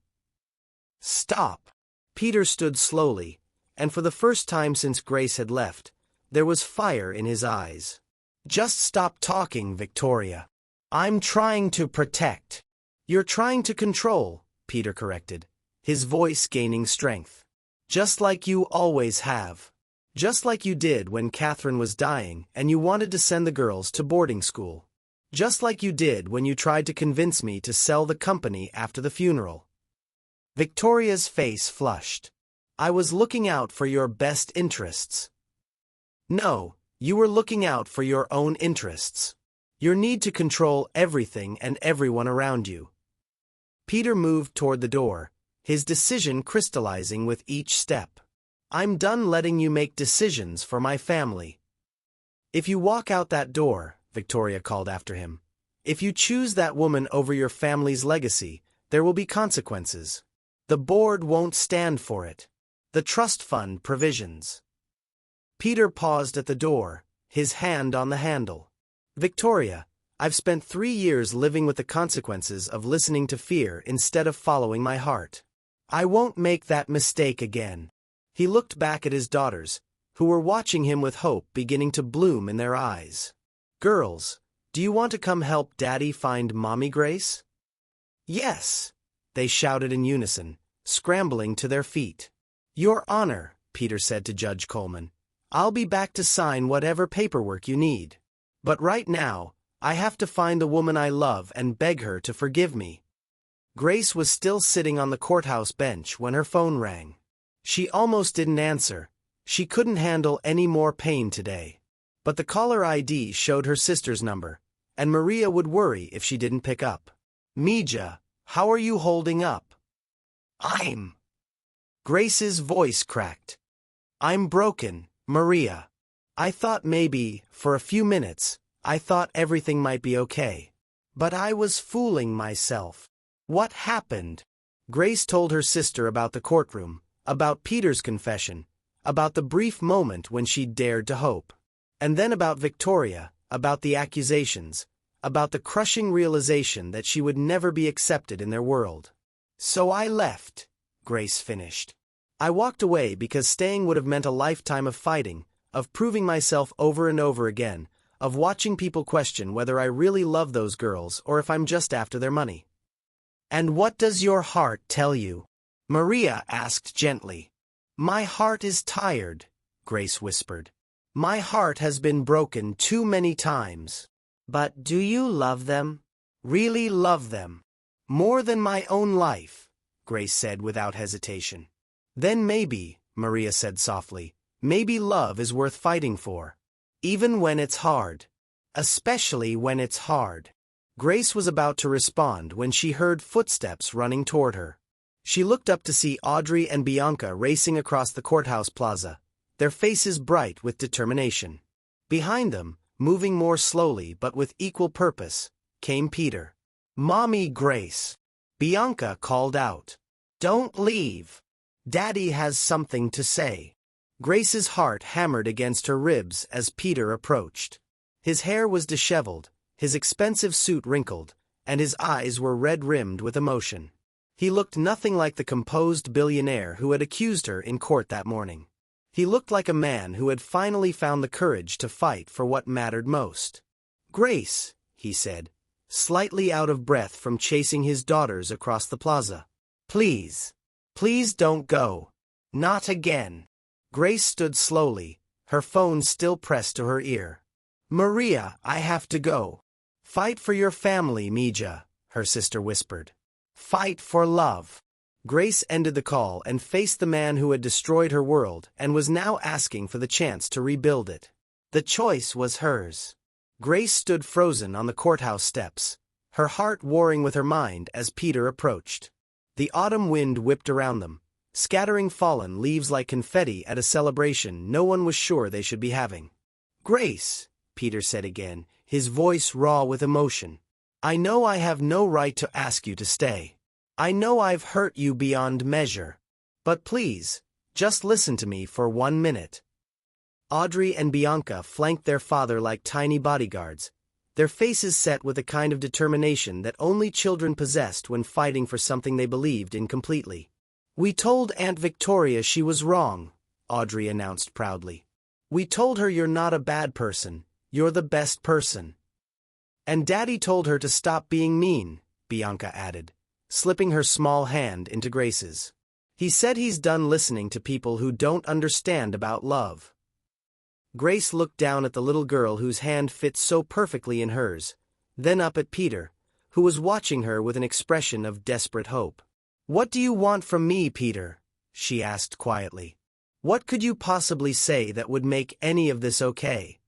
Stop. Peter stood slowly, and for the first time since Grace had left, there was fire in his eyes. Just stop talking, Victoria. I'm trying to protect. You're trying to control, Peter corrected, his voice gaining strength. Just like you always have. Just like you did when Catherine was dying and you wanted to send the girls to boarding school. Just like you did when you tried to convince me to sell the company after the funeral. Victoria's face flushed. I was looking out for your best interests. No, you were looking out for your own interests. Your need to control everything and everyone around you. Peter moved toward the door, his decision crystallizing with each step. I'm done letting you make decisions for my family. If you walk out that door, Victoria called after him. If you choose that woman over your family's legacy, there will be consequences. The board won't stand for it. The trust fund provisions. Peter paused at the door, his hand on the handle. Victoria, I've spent 3 years living with the consequences of listening to fear instead of following my heart. I won't make that mistake again. He looked back at his daughters, who were watching him with hope beginning to bloom in their eyes. Girls, do you want to come help Daddy find Mommy Grace? Yes, they shouted in unison, scrambling to their feet. Your Honor, Peter said to Judge Coleman, I'll be back to sign whatever paperwork you need. But right now, I have to find the woman I love and beg her to forgive me. Grace was still sitting on the courthouse bench when her phone rang. She almost didn't answer. She couldn't handle any more pain today. But the caller ID showed her sister's number, and Maria would worry if she didn't pick up. Mija, how are you holding up? Grace's voice cracked. I'm broken, Maria. I thought maybe, for a few minutes, I thought everything might be okay. But I was fooling myself. What happened? Grace told her sister about the courtroom, about Peter's confession, about the brief moment when she dared to hope. And then about Victoria, about the accusations, about the crushing realization that she would never be accepted in their world. So I left, Grace finished. I walked away because staying would have meant a lifetime of fighting, of proving myself over and over again, of watching people question whether I really love those girls or if I'm just after their money. And what does your heart tell you? Maria asked gently. My heart is tired, Grace whispered. My heart has been broken too many times. But do you love them? Really love them? More than my own life, Grace said without hesitation. Then maybe, Maria said softly, maybe love is worth fighting for. Even when it's hard. Especially when it's hard. Grace was about to respond when she heard footsteps running toward her. She looked up to see Audrey and Bianca racing across the courthouse plaza, their faces bright with determination. Behind them, moving more slowly but with equal purpose, came Peter. Mommy Grace. Bianca called out. Don't leave. Daddy has something to say. Grace's heart hammered against her ribs as Peter approached. His hair was disheveled, his expensive suit wrinkled, and his eyes were red-rimmed with emotion. He looked nothing like the composed billionaire who had accused her in court that morning. He looked like a man who had finally found the courage to fight for what mattered most. Grace, he said, slightly out of breath from chasing his daughters across the plaza. Please. Please don't go. Not again. Grace stood slowly, her phone still pressed to her ear. Maria, I have to go. Fight for your family, Mija, her sister whispered. Fight for love. Grace ended the call and faced the man who had destroyed her world and was now asking for the chance to rebuild it. The choice was hers. Grace stood frozen on the courthouse steps, her heart warring with her mind as Peter approached. The autumn wind whipped around them, scattering fallen leaves like confetti at a celebration no one was sure they should be having. Grace, Peter said again, his voice raw with emotion. I know I have no right to ask you to stay. I know I've hurt you beyond measure. But please, just listen to me for 1 minute. Audrey and Bianca flanked their father like tiny bodyguards, their faces set with a kind of determination that only children possessed when fighting for something they believed in completely. We told Aunt Victoria she was wrong, Audrey announced proudly. We told her you're not a bad person, you're the best person. And Daddy told her to stop being mean, Bianca added, slipping her small hand into Grace's. He said he's done listening to people who don't understand about love. Grace looked down at the little girl whose hand fit so perfectly in hers, then up at Peter, who was watching her with an expression of desperate hope. What do you want from me, Peter? She asked quietly. What could you possibly say that would make any of this okay?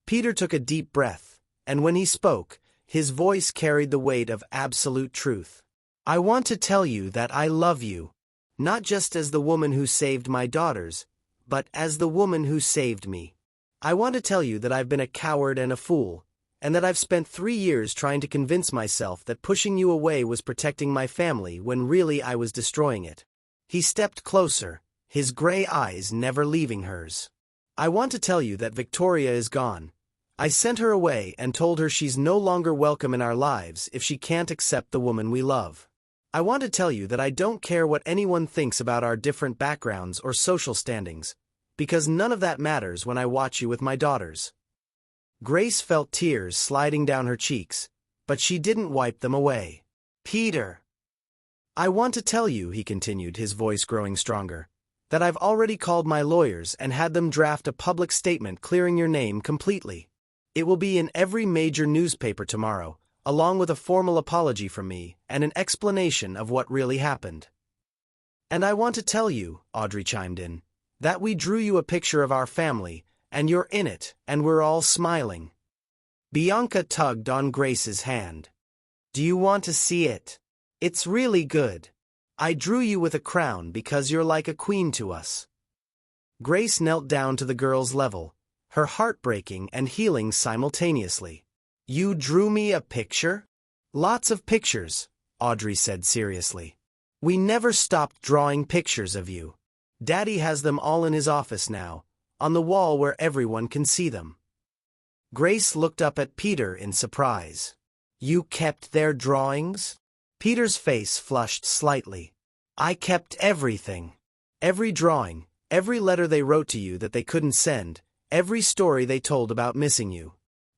Peter took a deep breath, and when he spoke, his voice carried the weight of absolute truth. I want to tell you that I love you, not just as the woman who saved my daughters, but as the woman who saved me. I want to tell you that I've been a coward and a fool, and that I've spent 3 years trying to convince myself that pushing you away was protecting my family when really I was destroying it. He stepped closer, his gray eyes never leaving hers. I want to tell you that Victoria is gone. I sent her away and told her she's no longer welcome in our lives if she can't accept the woman we love. I want to tell you that I don't care what anyone thinks about our different backgrounds or social standings, because none of that matters when I watch you with my daughters. Grace felt tears sliding down her cheeks, but she didn't wipe them away. Peter. I want to tell you, he continued, his voice growing stronger, that I've already called my lawyers and had them draft a public statement clearing your name completely. It will be in every major newspaper tomorrow, along with a formal apology from me and an explanation of what really happened. And I want to tell you, Audrey chimed in, that we drew you a picture of our family, and you're in it, and we're all smiling. Bianca tugged on Grace's hand. Do you want to see it? It's really good. I drew you with a crown because you're like a queen to us. Grace knelt down to the girl's level, her heart breaking and healing simultaneously. You drew me a picture? Lots of pictures, Audrey said seriously. We never stopped drawing pictures of you. Daddy has them all in his office now, on the wall where everyone can see them. Grace looked up at Peter in surprise. You kept their drawings? Peter's face flushed slightly. I kept everything. Every drawing, every letter they wrote to you that they couldn't send, every story they told about missing you.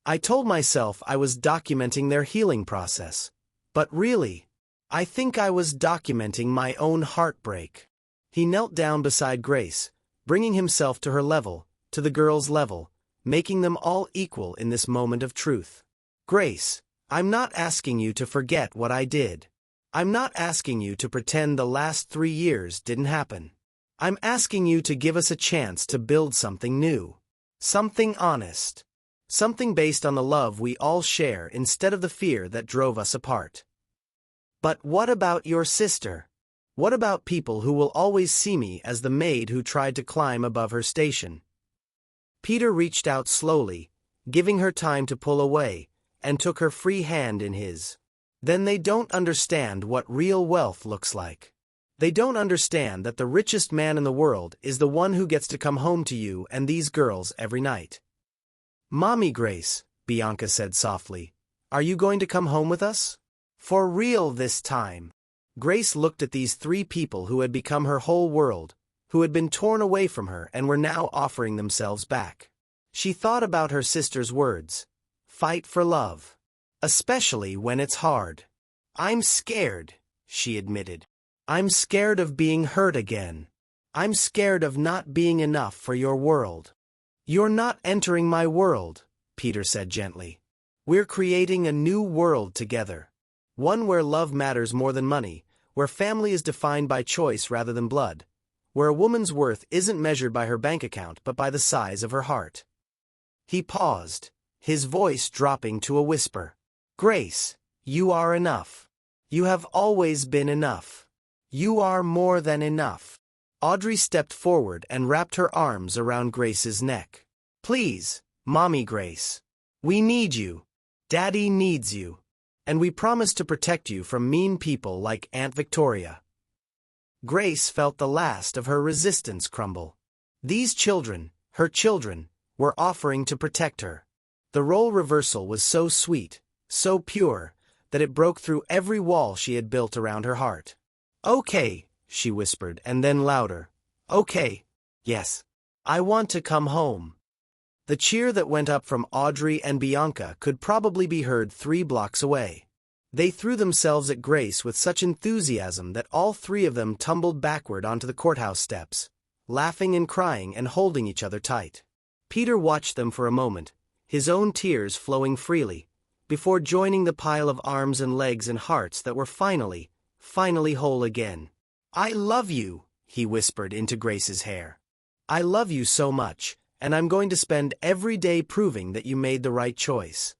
I told myself I was documenting their healing process. But really, I think I was documenting my own heartbreak. He knelt down beside Grace, bringing himself to her level, to the girl's level, making them all equal in this moment of truth. Grace, I'm not asking you to forget what I did. I'm not asking you to pretend the last 3 years didn't happen. I'm asking you to give us a chance to build something new. Something honest. Something based on the love we all share instead of the fear that drove us apart. But what about your sister? What about people who will always see me as the maid who tried to climb above her station? Peter reached out slowly, giving her time to pull away, and took her free hand in his. Then they don't understand what real wealth looks like. They don't understand that the richest man in the world is the one who gets to come home to you and these girls every night. Mommy Grace, Bianca said softly, are you going to come home with us? For real this time. Grace looked at these 3 people who had become her whole world, who had been torn away from her and were now offering themselves back. She thought about her sister's words. Fight for love. Especially when it's hard. I'm scared, she admitted. I'm scared of being hurt again. I'm scared of not being enough for your world. You're not entering my world, Peter said gently. We're creating a new world together. One where love matters more than money, where family is defined by choice rather than blood, where a woman's worth isn't measured by her bank account but by the size of her heart. He paused, his voice dropping to a whisper. Grace, you are enough. You have always been enough. You are more than enough. Audrey stepped forward and wrapped her arms around Grace's neck. Please, Mommy Grace. We need you. Daddy needs you. And we promise to protect you from mean people like Aunt Victoria. Grace felt the last of her resistance crumble. These children, her children, were offering to protect her. The role reversal was so sweet, so pure, that it broke through every wall she had built around her heart. Okay, she whispered, and then louder. Okay, yes. I want to come home. The cheer that went up from Audrey and Bianca could probably be heard 3 blocks away. They threw themselves at Grace with such enthusiasm that all 3 of them tumbled backward onto the courthouse steps, laughing and crying and holding each other tight. Peter watched them for a moment, his own tears flowing freely, before joining the pile of arms and legs and hearts that were finally whole again. I love you, he whispered into Grace's hair. I love you so much, and I'm going to spend every day proving that you made the right choice.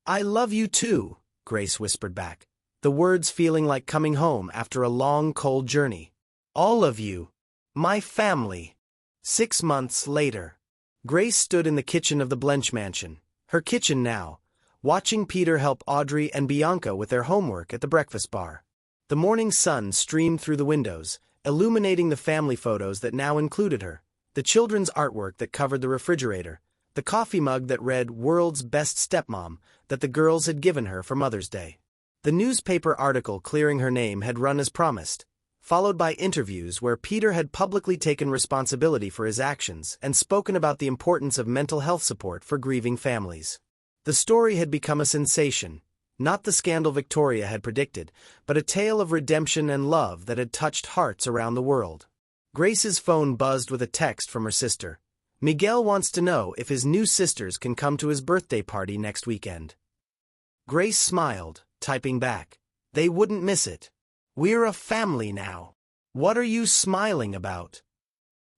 I love you too, Grace whispered back, the words feeling like coming home after a long, cold journey. All of you. My family. 6 months later. Grace stood in the kitchen of the Blench mansion, her kitchen now, watching Peter help Audrey and Bianca with their homework at the breakfast bar. The morning sun streamed through the windows, illuminating the family photos that now included her, the children's artwork that covered the refrigerator, the coffee mug that read "World's Best Stepmom" that the girls had given her for Mother's Day. The newspaper article clearing her name had run as promised, followed by interviews where Peter had publicly taken responsibility for his actions and spoken about the importance of mental health support for grieving families. The story had become a sensation, not the scandal Victoria had predicted, but a tale of redemption and love that had touched hearts around the world. Grace's phone buzzed with a text from her sister. "Miguel wants to know if his new sisters can come to his birthday party next weekend." Grace smiled, typing back, "They wouldn't miss it. We're a family now. What are you smiling about?"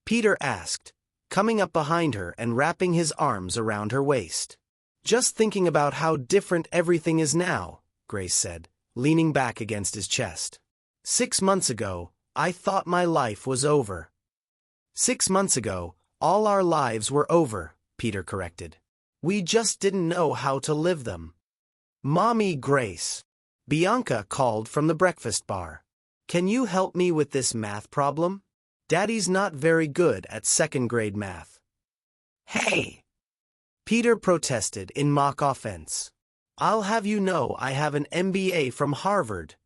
Peter asked, coming up behind her and wrapping his arms around her waist. "Just thinking about how different everything is now," Grace said, leaning back against his chest. 6 months ago, I thought my life was over." 6 months ago, all our lives were over, Peter corrected. "We just didn't know how to live them." "Mommy Grace," Bianca called from the breakfast bar. "Can you help me with this math problem? Daddy's not very good at second-grade math." "Hey!" Peter protested in mock offense. "I'll have you know I have an MBA from Harvard.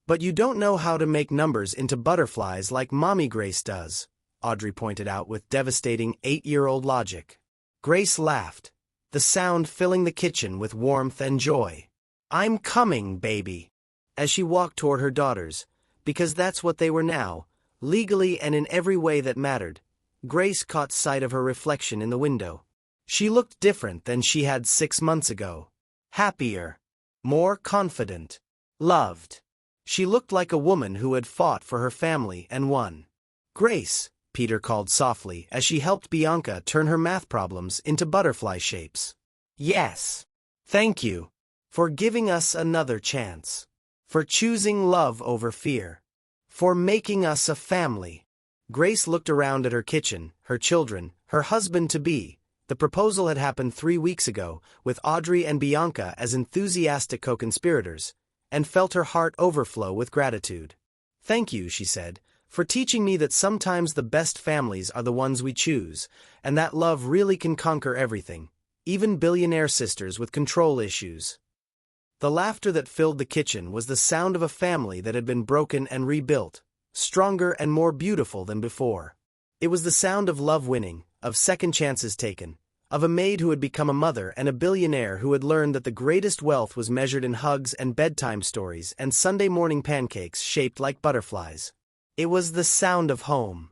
But you don't know how to make numbers into butterflies like Mommy Grace does," Audrey pointed out with devastating 8-year-old logic. Grace laughed, the sound filling the kitchen with warmth and joy. "I'm coming, baby," as she walked toward her daughters, because that's what they were now, legally and in every way that mattered. Grace caught sight of her reflection in the window. She looked different than she had 6 months ago. Happier, more confident, loved. She looked like a woman who had fought for her family and won. "Grace," Peter called softly as she helped Bianca turn her math problems into butterfly shapes. "Yes. Thank you. For giving us another chance. For choosing love over fear. For making us a family." Grace looked around at her kitchen, her children, her husband-to-be. The proposal had happened 3 weeks ago, with Audrey and Bianca as enthusiastic co-conspirators, and felt her heart overflow with gratitude. "Thank you," she said, "for teaching me that sometimes the best families are the ones we choose, and that love really can conquer everything, even billionaire sisters with control issues." The laughter that filled the kitchen was the sound of a family that had been broken and rebuilt, stronger and more beautiful than before. It was the sound of love winning, of second chances taken, of a maid who had become a mother and a billionaire who had learned that the greatest wealth was measured in hugs and bedtime stories and Sunday morning pancakes shaped like butterflies. It was the sound of home.